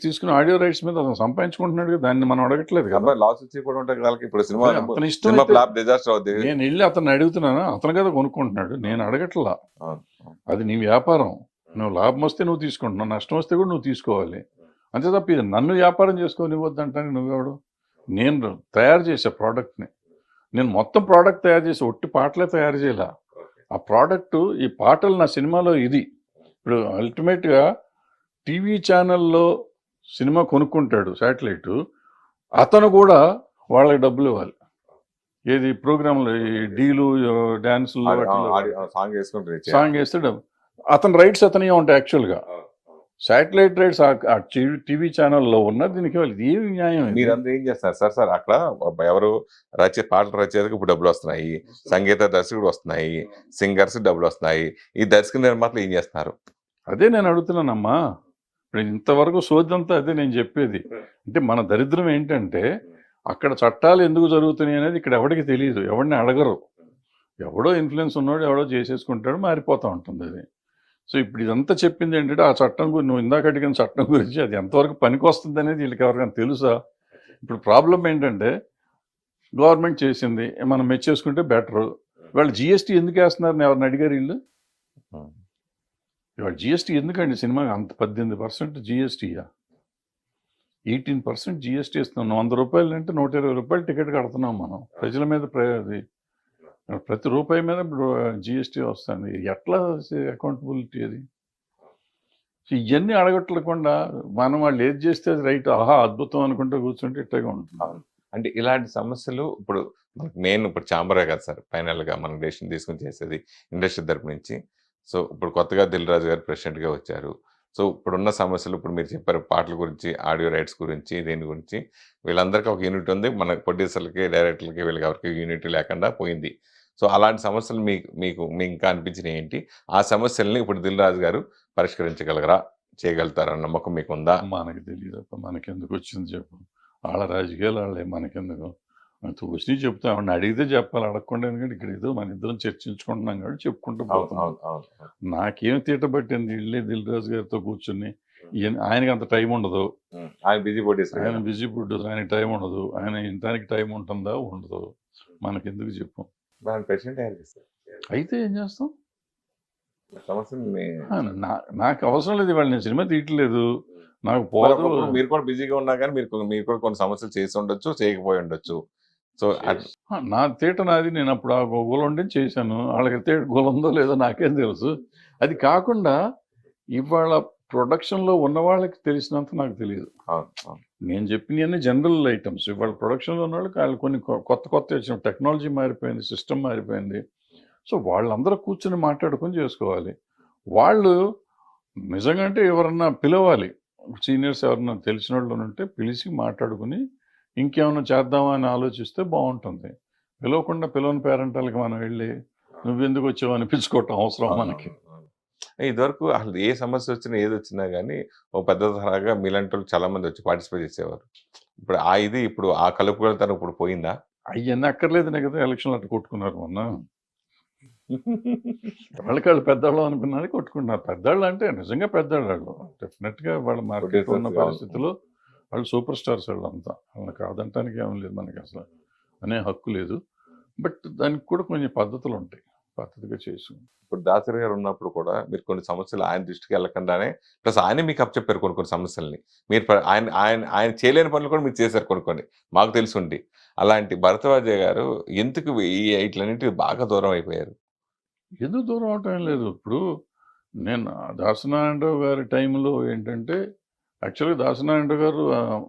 తీసుకుని ఆడియో రైట్స్ మీద అతను సంపాదించుకుంటున్నాడు కదా, దాన్ని మనం అడగట్లేదు కదా. లాస్ వచ్చి కూడా ఉంటాయి కదా. ఇప్పుడు సినిమా నేను వెళ్ళి అతను అడుగుతున్నాను, అతను కదా కొనుక్కుంటున్నాడు, నేను అడగట్లా. అది నీ వ్యాపారం, నువ్వు లాభం వస్తే నువ్వు తీసుకుంటున్నావు, నష్టం వస్తే కూడా నువ్వు తీసుకోవాలి. అంతే తప్ప ఇది నన్ను వ్యాపారం చేసుకోనివ్వద్దంటాను. నువ్వెవడు? నేను తయారు చేసే ప్రోడక్ట్ని, నేను మొత్తం ప్రోడక్ట్ తయారు చేసి ఒట్టి పాటలే తయారు చేయాల. ఆ ప్రోడక్ట్, ఈ పాటలు నా సినిమాలో ఇది. ఇప్పుడు అల్టిమేట్గా టీవీ ఛానల్లో సినిమా కొనుక్కుంటాడు శాటిలైట్, అతను కూడా వాళ్ళకి డబ్బులు ఇవ్వాలి. ఏది ప్రోగ్రాంలు, ఈ డీలు, డ్యాన్సులు, సాంగ్ వేస్తే డబ్బు, అతని రైట్స్ అతనే ఉంటాయి. యాక్చువల్గా శాటిలైట్ రైట్స్ ఆ టీవీ ఛానల్లో ఉన్న దీనికి ఇది ఏమి న్యాయం? మీరందరూ ఏం చేస్తారు సార్? అక్కడ ఎవరు పాటలు రచయితకు ఇప్పుడు డబ్బులు వస్తున్నాయి, సంగీత దర్శకుడు వస్తున్నాయి, సింగర్స్ డబ్బులు వస్తున్నాయి, ఈ దర్శక నిర్మాతలు ఏం చేస్తున్నారు? అదే నేను అడుగుతున్నానమ్మా. ఇప్పుడు ఇంతవరకు సోదంతా అదే నేను చెప్పేది. అంటే మన దరిద్రం ఏంటంటే, అక్కడ చట్టాలు ఎందుకు జరుగుతున్నాయి అనేది ఇక్కడ ఎవరికి తెలియదు, ఎవరిని అడగరు. ఎవడో ఇన్ఫ్లుయెన్స్ ఉన్నాడు, ఎవడో చేసేసుకుంటాడు, మారిపోతూ ఉంటుంది అది. సో ఇప్పుడు ఇదంతా చెప్పింది ఏంటంటే, ఆ చట్టం గురించి, నువ్వు ఇందాక అడిగిన చట్టం గురించి, అది ఎంతవరకు పనికి వస్తుంది అనేది వీళ్ళకి ఎవరికైనా తెలుసా? ఇప్పుడు ప్రాబ్లం ఏంటంటే గవర్నమెంట్ చేసింది మనం మెచ్చేసుకుంటే బెటరు. వాళ్ళు జిఎస్టీ ఎందుకు వేస్తున్నారని ఎవరిని అడిగారు వీళ్ళు? ఉమ్. ఇవాళ జిఎస్టీ ఎందుకండి సినిమాకి అంత 18% జిఎస్టీయా? 18% జిఎస్టీ ఇస్తున్నాం. 100 రూపాయలు అంటే 120 రూపాయలు టికెట్ కడుతున్నాం మనం. ప్రజల మీద అది ప్రతి రూపాయి మీద ఇప్పుడు జిఎస్టీ వస్తుంది. ఎట్లా అకౌంటబిలిటీ అది? సో ఇవన్నీ అడగట్లేకుండా మనం వాళ్ళు ఏది చేస్తే అది రైట్, ఆహా అద్భుతం అనుకుంటూ కూర్చుంటే ఇట్టగా ఉంటుంది. అంటే ఇలాంటి సమస్యలు ఇప్పుడు మనకి మెయిన్ ఇప్పుడు చాంబరే కదా సార్ ఫైనల్గా మనం డెసిషన్ తీసుకుని చేసేది ఇండస్ట్రీ తరపు నుంచి. సో ఇప్పుడు కొత్తగా దిల్ రాజు గారు ప్రెసిడెంట్గా వచ్చారు. సో ఇప్పుడున్న సమస్యలు ఇప్పుడు మీరు చెప్పారు పాటల గురించి, ఆడియో రైట్స్ గురించి, దేని గురించి వీళ్ళందరికీ ఒక యూనిట్ ఉంది. మన ప్రొడ్యూసర్లకి, డైరెక్టర్లకి వీళ్ళకి ఎవరికి యూనిటీ లేకుండా పోయింది. సో అలాంటి సమస్యలు మీకు ఇంకా అనిపించినవి ఏంటి? ఆ సమస్యల్ని ఇప్పుడు దిల్ రాజు గారు పరిష్కరించగలగరా, చేయగలుగుతారన్న నమ్మకం మీకు ఉందా? మనకి తెలియదు, మనకెందుకు వచ్చింది చెప్పు. వాళ్ళ రాజకీయాలు వాళ్ళే, మనకెందుకు. వచ్చినాయి చెప్తా, ఆవిడని అడిగితే చెప్పాలి, అడగకుండా. ఎందుకంటే ఇక్కడ ఏదో మన ఇద్దరం చర్చించుకుంటున్నాం కాబట్టి చెప్పుకుంటూ పోతున్నాం. నాకేం తీట పట్టింది ఇళ్ళే దిల్ రాజు గారితో కూర్చుని. ఆయనకి అంత టైం ఉండదు, ఆయన బిజీ ఆయన బిజీ ప్రొడ్యూసర్, ఆయనకి టైం ఉండదు. ఆయన ఇంటానికి టైం ఉంటుందా ఉండదు, మనకెందుకు చెప్పు. అయితే ఏం చేస్తాం? నాకు అవసరం లేదు, ఇవాళ నేను సినిమా తీయట్లేదు, నాకు పోదు. మీరు కూడా బిజీగా ఉన్నా కానీ మీరు కూడా కొన్ని సమస్యలు చేసి ఉండొచ్చు, చేయకపోయి ఉండొచ్చు. సో నా తీట నాది, నేను అప్పుడు ఆ గోలు ఉండి చేశాను. వాళ్ళకి తీట గోలు ఉందో లేదో నాకేం తెలుసు. అది కాకుండా ఇవాళ ప్రొడక్షన్లో ఉన్న వాళ్ళకి తెలిసినంత నాకు తెలియదు. నేను చెప్పినవన్నీ జనరల్ ఐటమ్స్. ఇవాళ ప్రొడక్షన్లో ఉన్న వాళ్ళకి వాళ్ళు కొన్ని కొత్త వచ్చిన టెక్నాలజీ మారిపోయింది, సిస్టమ్ మారిపోయింది. సో వాళ్ళందరూ కూర్చొని మాట్లాడుకొని చేసుకోవాలి. వాళ్ళు నిజంగా అంటే ఎవరన్నా పిలవాలి, సీనియర్స్ ఎవరన్నా తెలిసిన వాళ్ళు ఉంటే పిలిచి మాట్లాడుకుని ఇంకేమైనా చేద్దామా అని ఆలోచిస్తే బాగుంటుంది. పిలవని పేరెంటాలకి మనం వెళ్ళి నువ్వెందుకు వచ్చావు అనిపించుకోవటం అవసరం మనకి. ఇదివరకు అసలు ఏ సమస్య వచ్చినా ఏది వచ్చినా కానీ ఓ పెద్ద తరహాగా మీలాంటి వాళ్ళు చాలా మంది వచ్చి పార్టిసిపేట్ చేసేవారు. ఇప్పుడు ఆ కలుపుకొలతనం ఇప్పుడు పోయిందా? అవన్నీ అక్కర్లేదనే కదా ఎలక్షన్లు అట్లా కొట్టుకున్నారు మొన్న. వాళ్ళు పెద్దవాళ్ళు అనుకున్నారు, కొట్టుకుంటున్నారు. పెద్దవాళ్ళు అంటే నిజంగా పెద్దవాళ్ళు వాళ్ళు. డెఫినెట్గా వాళ్ళ మార్కెట్ ఉన్న పరిస్థితుల్లో వాళ్ళు సూపర్ స్టార్స్ వాళ్ళంతా. వాళ్ళని కాదంటానికి ఏం లేదు, మనకి అసలు అనే హక్కు లేదు. బట్ దానికి కూడా కొన్ని పద్ధతులు ఉంటాయి, పద్ధతిగా చేసి. ఇప్పుడు దాసరి గారు ఉన్నప్పుడు కూడా మీరు కొన్ని సమస్యలు ఆయన దృష్టికి వెళ్ళకుండానే, ప్లస్ ఆయనే మీకు అప్పచెప్పారు కొన్ని సమస్యల్ని. మీరు ఆయన చేయలేని పనులు కూడా మీరు చేశారు కొన్ని మాకు తెలిసి ఉండి. అలాంటి భరద్వాజ గారు ఎందుకు ఇట్లన్నింటికి బాగా దూరం అయిపోయారు? ఎందుకు దూరం అవటం లేదు. ఇప్పుడు నేను దాసనారాయణరావు గారి టైంలో ఏంటంటే, యాక్చువల్గా దాసనారాయణరావు గారు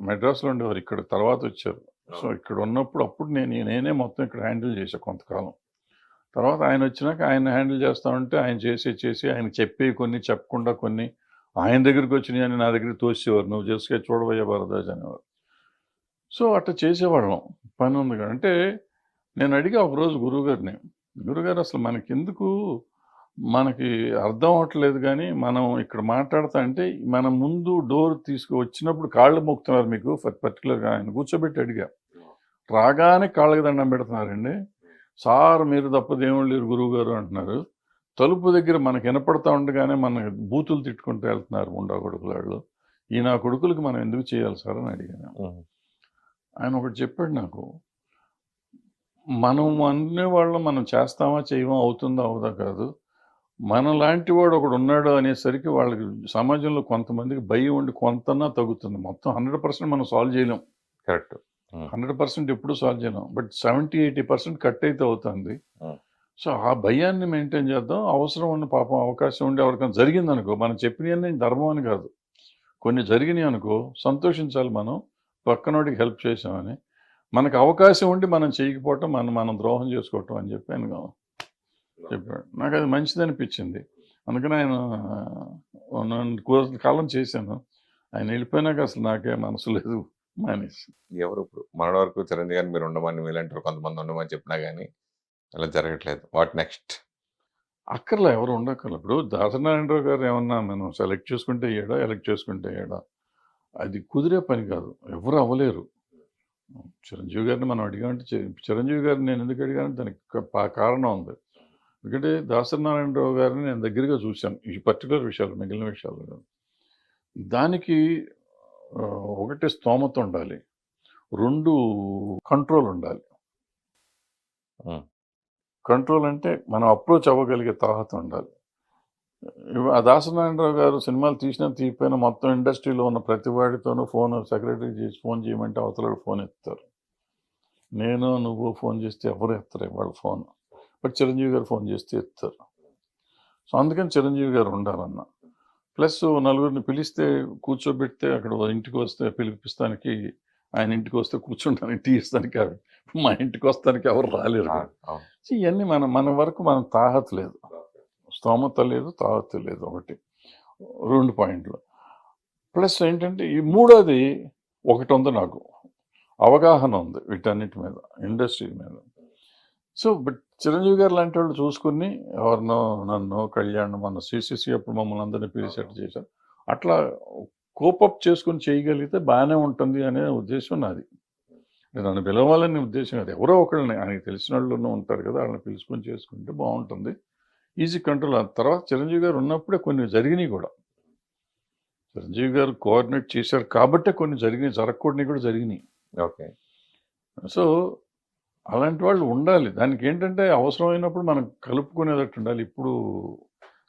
మెడ్రాస్లో ఉండేవారు, ఇక్కడ తర్వాత వచ్చారు. సో ఇక్కడ ఉన్నప్పుడు అప్పుడు నేనే మొత్తం ఇక్కడ హ్యాండిల్ చేశాను కొంతకాలం. తర్వాత ఆయన వచ్చినాక ఆయన హ్యాండిల్ చేస్తా ఉంటే ఆయన చేసి ఆయన చెప్పి కొన్ని చెప్పకుండా కొన్ని ఆయన దగ్గరికి వచ్చినాయి అని నా దగ్గరికి తోసేవారు. నువ్వు చేసుకే చూడబోయే భరద్వాజ్ అనేవారు. సో అట్లా చేసేవాళ్ళం, పని ఉంది కదా. అంటే నేను అడిగా ఒకరోజు గురువుగారు అసలు మనకి అర్థం అవ్వట్లేదు, కానీ మనం ఇక్కడ మాట్లాడుతా అంటే మన ముందు డోర్ వచ్చినప్పుడు కాళ్ళు మొక్కుతున్నారు మీకు, పర్టికులర్గా ఆయన కూర్చోబెట్టి అడిగా. రాగానే కాళ్ళకి దండం పెడుతున్నారండి. సార్ మీరు తప్ప దేవుళ్ళు లేరు గురువు గారు అంటున్నారు. తలుపు దగ్గర మనకు వినపడతా ఉండగానే మన బూతులు తిట్టుకుంటూ వెళ్తున్నారు ముండా కొడుకులు వాళ్ళు. ఈ నా కొడుకులకి మనం ఎందుకు చేయాలి సార్ అని అడిగాను. ఆయన ఒకటి చెప్పాడు నాకు, మనం అనేవాళ్ళం మనం చేస్తామా చేయమా, అవుతుందా అవుదా కాదు, మన లాంటి వాడు ఒకడు ఉన్నాడు అనేసరికి వాళ్ళకి సమాజంలో కొంతమందికి భయం ఉండి కొంతన్నా తగ్గుతుంది. మొత్తం 100% మనం సాల్వ్ చేయలేం, కరెక్ట్. 100% ఎప్పుడు సాల్వ్ చేయలేం. బట్ 70-80% కట్ అయితే అవుతుంది. సో ఆ భయాన్ని మెయింటైన్ చేద్దాం. అవసరం ఉన్న పాపం అవకాశం ఉండి ఎవరికైనా జరిగింది అనుకో, మనం చెప్పినవన్నీ ధర్మం అని కాదు, కొన్ని జరిగినాయి అనుకో సంతోషించాలి మనం, పక్కనోడికి హెల్ప్ చేసామని. మనకు అవకాశం ఉండి మనం చేయకపోవటం మనం ద్రోహం చేసుకోవటం అని చెప్పి ఆయన చెప్పాడు. నాకు అది మంచిది అనిపించింది. అందుకని ఆయన కాలం చేశాను. ఆయన వెళ్ళిపోయినాక అసలు నాకే మనసు లేదు, మానేసి. ఎవరు ఇప్పుడు మన వరకు చిరంజీవి గారిని మీరు ఉండమని, మీలాంటి కొంతమంది ఉండమని చెప్పినా కానీ అలా జరగట్లేదు. What next? అక్కర్లా, ఎవరు ఉండక్కర్లా. ఇప్పుడు దాసనారాయణరావు గారు ఏమన్నా మనం సెలెక్ట్ చేసుకుంటే ఎలక్ట్ చేసుకుంటే అది కుదిరే పని కాదు, ఎవరు అవ్వలేరు. చిరంజీవి గారిని మనం అడిగామంటే, చిరంజీవి గారిని నేను ఎందుకు అడిగాను, దానికి కారణం ఉంది. ఎందుకంటే దాసనారాయణరావు గారిని నేను దగ్గరగా చూశాను ఈ పర్టికులర్ విషయాలు, మిగిలిన విషయాలు. దానికి ఒకటి స్తోమత ఉండాలి, 2 కంట్రోల్ ఉండాలి. ఉమ్, కంట్రోల్ అంటే మనం అప్రోచ్ అవ్వగలిగే తాహత ఉండాలి. ఆ దాసనారాయణరావు గారు సినిమాలు తీసినా తీయకపోయినా మొత్తం ఇండస్ట్రీలో ఉన్న ప్రతి వాడితోనూ ఫోన్ సెక్రటరీ చేసి ఫోన్ చేయమంటే అవతల ఫోన్ ఎత్తారు. నేను నువ్వు ఫోన్ చేస్తే ఎవరు ఎత్తరు వాళ్ళ ఫోన్. బట్ చిరంజీవి గారు ఫోన్ చేస్తే ఎత్తారు. సో అందుకని చిరంజీవి గారు ఉండాలన్న. ప్లస్ నలుగురిని పిలిస్తే కూర్చోబెడితే అక్కడ ఇంటికి వస్తే పిలిపిస్తానికి ఆయన ఇంటికి వస్తే కూర్చుంటానికి టీ ఇస్తానికి మా ఇంటికి వస్తానికి ఎవరు రాలేరు. అవును. సో ఇవన్నీ మన వరకు మనం తాహత లేదు, స్తోమత లేదు, తాహత లేదు. ఒకటి 2 పాయింట్లు. ప్లస్ ఏంటంటే ఈ మూడోది ఒకటి ఉంది, నాకు అవగాహన ఉంది వీటన్నిటి మీద, ఇండస్ట్రీ మీద. సో బట్ చిరంజీవి గారు లాంటి వాళ్ళు చూసుకుని ఎవరినో నన్ను కళ్యాణ్ మన సిసిసి అప్పుడు మమ్మల్ని అందరినీ పిలిచేట్టు చేశారు. అట్లా కోపప్ చేసుకుని చేయగలిగితే బాగానే ఉంటుంది అనే ఉద్దేశం నాది. నన్ను పిలవాలనే ఉద్దేశం అది. ఎవరో ఒకళ్ళని ఆయనకి తెలిసిన వాళ్ళు ఉంటారు కదా, వాళ్ళని పిలుచుకొని చేసుకుంటే బాగుంటుంది, ఈజీ కంట్రోల్. ఆ తర్వాత చిరంజీవి గారు ఉన్నప్పుడే కొన్ని జరిగినాయి కూడా. చిరంజీవి గారు కోఆర్డినేట్ చేశారు కాబట్టే కొన్ని జరిగినాయి, జరగకూడని కూడా జరిగినాయి. ఓకే. సో అలాంటి వాళ్ళు ఉండాలి. దానికి ఏంటంటే అవసరమైనప్పుడు మనం కలుపుకునేటట్టు ఉండాలి. ఇప్పుడు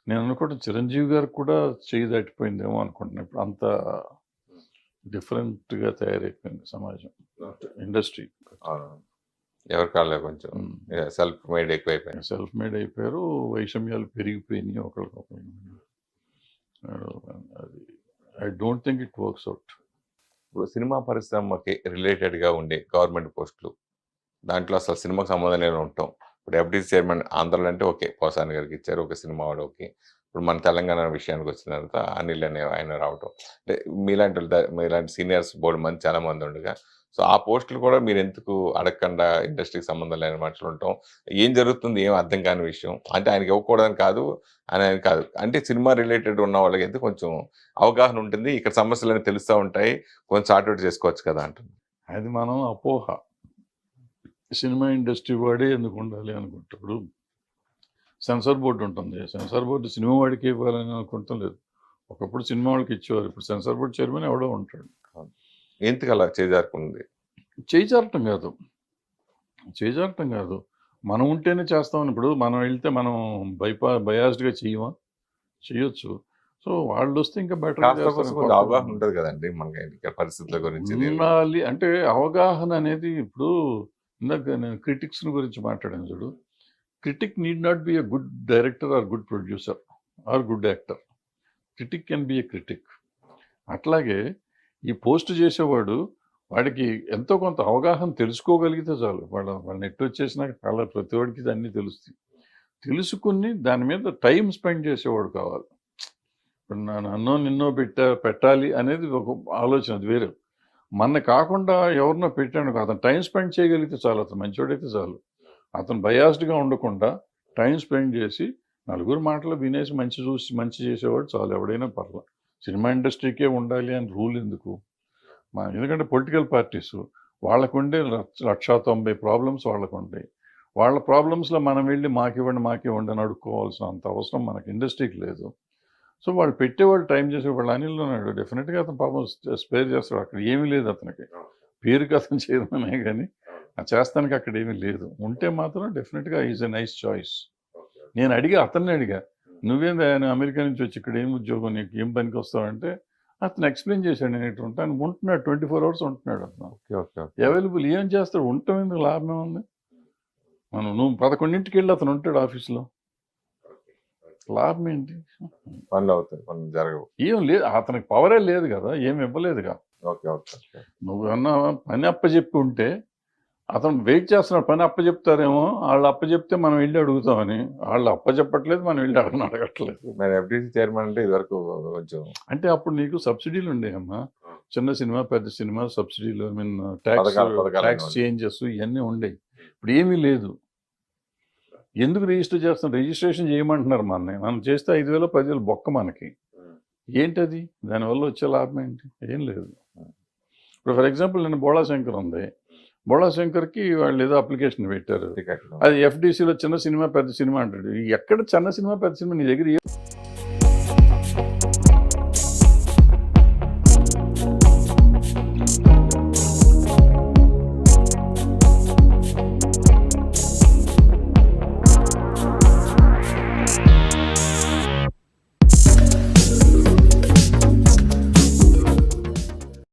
నేను అనుకోవడం చిరంజీవి గారికి కూడా చేయి దాటిపోయిందేమో అనుకుంటున్నాను. ఇప్పుడు అంత డిఫరెంట్గా తయారైపోయింది సమాజం, ఇండస్ట్రీ. ఎవరి కాళ్ళే కొంచెం సెల్ఫ్ మేడ్ ఎక్కువైపోయింది. సెల్ఫ్ మేడ్ అయిపోయారు, వైషమ్యాలు పెరిగిపోయినాయి ఒకరికొకరు. అది I don't think it works out. ఇప్పుడు సినిమా పరిశ్రమకి రిలేటెడ్గా ఉండే గవర్నమెంట్ పోస్టులు, దాంట్లో అసలు సినిమాకి సంబంధం లేని ఉంటాం. ఇప్పుడు ఎఫ్డీసీ చైర్మన్ ఆంధ్రలో అంటే ఓకే, పోసాని గారికి ఇచ్చారు, ఒక సినిమా వాడు ఓకే. ఇప్పుడు మన తెలంగాణ విషయానికి వచ్చిన తర్వాత అనిల్ అనే ఆయన రావటం, అంటే మీలాంటి సీనియర్స్ బోర్డు మంది చాలా మంది ఉండగా, సో ఆ పోస్టులు కూడా మీరు ఎందుకు అడగకుండా ఇండస్ట్రీకి సంబంధం లేని మనుషులు ఉంటాం, ఏం జరుగుతుంది ఏం అర్థం కాని విషయం. అంటే ఆయనకి ఇవ్వకూడదని కాదు అని కాదు, అంటే సినిమా రిలేటెడ్ ఉన్న వాళ్ళకి అయితే కొంచెం అవగాహన ఉంటుంది, ఇక్కడ సమస్యలు తెలుస్తూ ఉంటాయి, కొంచెం సార్ట్అవుట్ చేసుకోవచ్చు కదా అంటుంది. అది మనం అపోహ. సినిమా ఇండస్ట్రీ వాడే ఎందుకు ఉండాలి అనుకుంటాడు. సెన్సార్ బోర్డు ఉంటుంది, సెన్సార్ బోర్డు సినిమా వాడికి ఇవ్వాలని అనుకుంటాం లేదు. ఒకప్పుడు సినిమా వాళ్ళకి ఇచ్చేవారు, ఇప్పుడు సెన్సార్ బోర్డు చైర్మన్ ఎవడో ఉంటాడు. ఎందుకు అలా చేజారుకుంది? చేజారటం కాదు, చేజారటం కాదు, మనం ఉంటేనే చేస్తామని. ఇప్పుడు మనం వెళ్తే మనం బయాస్డ్గా చేయొచ్చు. సో వాళ్ళు వస్తే ఇంకా బెటర్ అవగాహన ఉంటుంది కదండి మనకి పరిస్థితుల గురించి. ఉండాలి అంటే అవగాహన అనేది. ఇప్పుడు ఇందాక నేను క్రిటిక్స్ గురించి మాట్లాడాను చూడు. Critic need not be a good director or good producer or good actor. Critic can be a critic. అట్లాగే ఈ పోస్ట్ చేసేవాడు వాడికి ఎంతో కొంత అవగాహన తెలుసుకోగలిగితే చాలు. వాళ్ళ నెట్ వచ్చేసినాక చాలా ప్రతి వాడికి అన్నీ తెలుస్తాయి. తెలుసుకుని దాని మీద టైం స్పెండ్ చేసేవాడు కావాలి. ఇప్పుడు నన్నో నిన్నో పెట్టాలి అనేది ఒక ఆలోచన, అది వేరే. మన కాకుండా ఎవరినో పెట్టాను, అతను టైం స్పెండ్ చేయగలిగితే చాలు, అతను మంచివాడైతే చాలు. అతను బయాస్డ్గా ఉండకుండా టైం స్పెండ్ చేసి నలుగురు మాటలు వినేసి మంచి చేసేవాడు చాలు, ఎవడైనా పర్లేదు. సినిమా ఇండస్ట్రీకే ఉండాలి అని రూల్ ఎందుకు? ఎందుకంటే పొలిటికల్ పార్టీస్ వాళ్ళకుండే 190 ప్రాబ్లమ్స్ వాళ్ళకు ఉంటాయి. వాళ్ళ ప్రాబ్లమ్స్లో మనం వెళ్ళి మాకివ్వండి అని అడుక్కోవాల్సిన అంత అవసరం మనకి ఇండస్ట్రీకి లేదు. సో వాళ్ళు పెట్టేవాళ్ళు టైం చేసేవాళ్ళు. అనిల్ ఉన్నాడు, డెఫినెట్గా అతను పాపం స్పేర్ చేస్తాడు. అక్కడ ఏమీ లేదు అతనికి, పేరుకి అతను చేయడమే కానీ చేస్తానికి అక్కడ ఏమీ లేదు. ఉంటే మాత్రం డెఫినెట్గా ఈజ్ ఎ నైస్ చాయిస్. నేను అతన్ని అడిగా, నువ్వేంది ఆయన అమెరికా నుంచి వచ్చి ఇక్కడ ఏం ఉద్యోగం, నీకు ఏం పనికి వస్తావంటే అతను ఎక్స్ప్లెయిన్ చేశాడు. నేను ఇటు ఉంటాను, ఉంటున్నాడు, 24 hours ఉంటున్నాడు అతను. అవైలబుల్. ఏం చేస్తాడు, ఉండటం ఎందుకు, లాభమే ఉంది. నువ్వు 11ంటికి వెళ్ళి అతను ఉంటాడు ఆఫీస్లో, లాభం ఏంటి? పనులు అవుతాయి, పనులు జరగవు. ఏం లేదు, అతనికి పవరే లేదు కదా, ఏమి ఇవ్వలేదుగా. నువ్వు అన్నా పని అప్పచెప్పి ఉంటే అతను వెయిట్ చేస్తున్నాడు, పని అప్పచెప్తారేమో, వాళ్ళు అప్పచెప్తే మనం వెళ్ళి అడుగుతామని. వాళ్ళు అప్పచెప్పట్లేదు, మనం వెళ్ళి అడగట్లేదు. ఎఫ్డీసీ చైర్మన్ అంటే ఇదివరకు కొంచెం, అంటే అప్పుడు నీకు సబ్సిడీలు ఉండేవమ్మా, చిన్న సినిమా పెద్ద సినిమా సబ్సిడీలు, ట్యాక్స్ చేంజెస్ ఇవన్నీ ఉండేవి. ఇప్పుడు ఏమీ లేదు. ఎందుకు రిజిస్టర్ చేస్తాం? రిజిస్ట్రేషన్ చేయమంటున్నారు మనం చేస్తే 5,000 10,000 బొక్క మనకి. ఏంటది? దానివల్ల వచ్చే లాభం ఏంటి? ఏం లేదు. ఇప్పుడు ఫర్ ఎగ్జాంపుల్ నేను బోళాశంకర్ ఉంది, బోళాశంకర్కి వాళ్ళు ఏదో అప్లికేషన్ పెట్టారు, అది ఎఫ్డీసీలో చిన్న సినిమా పెద్ద సినిమా అంటాడు. ఎక్కడ చిన్న సినిమా పెద్ద సినిమా నీ దగ్గర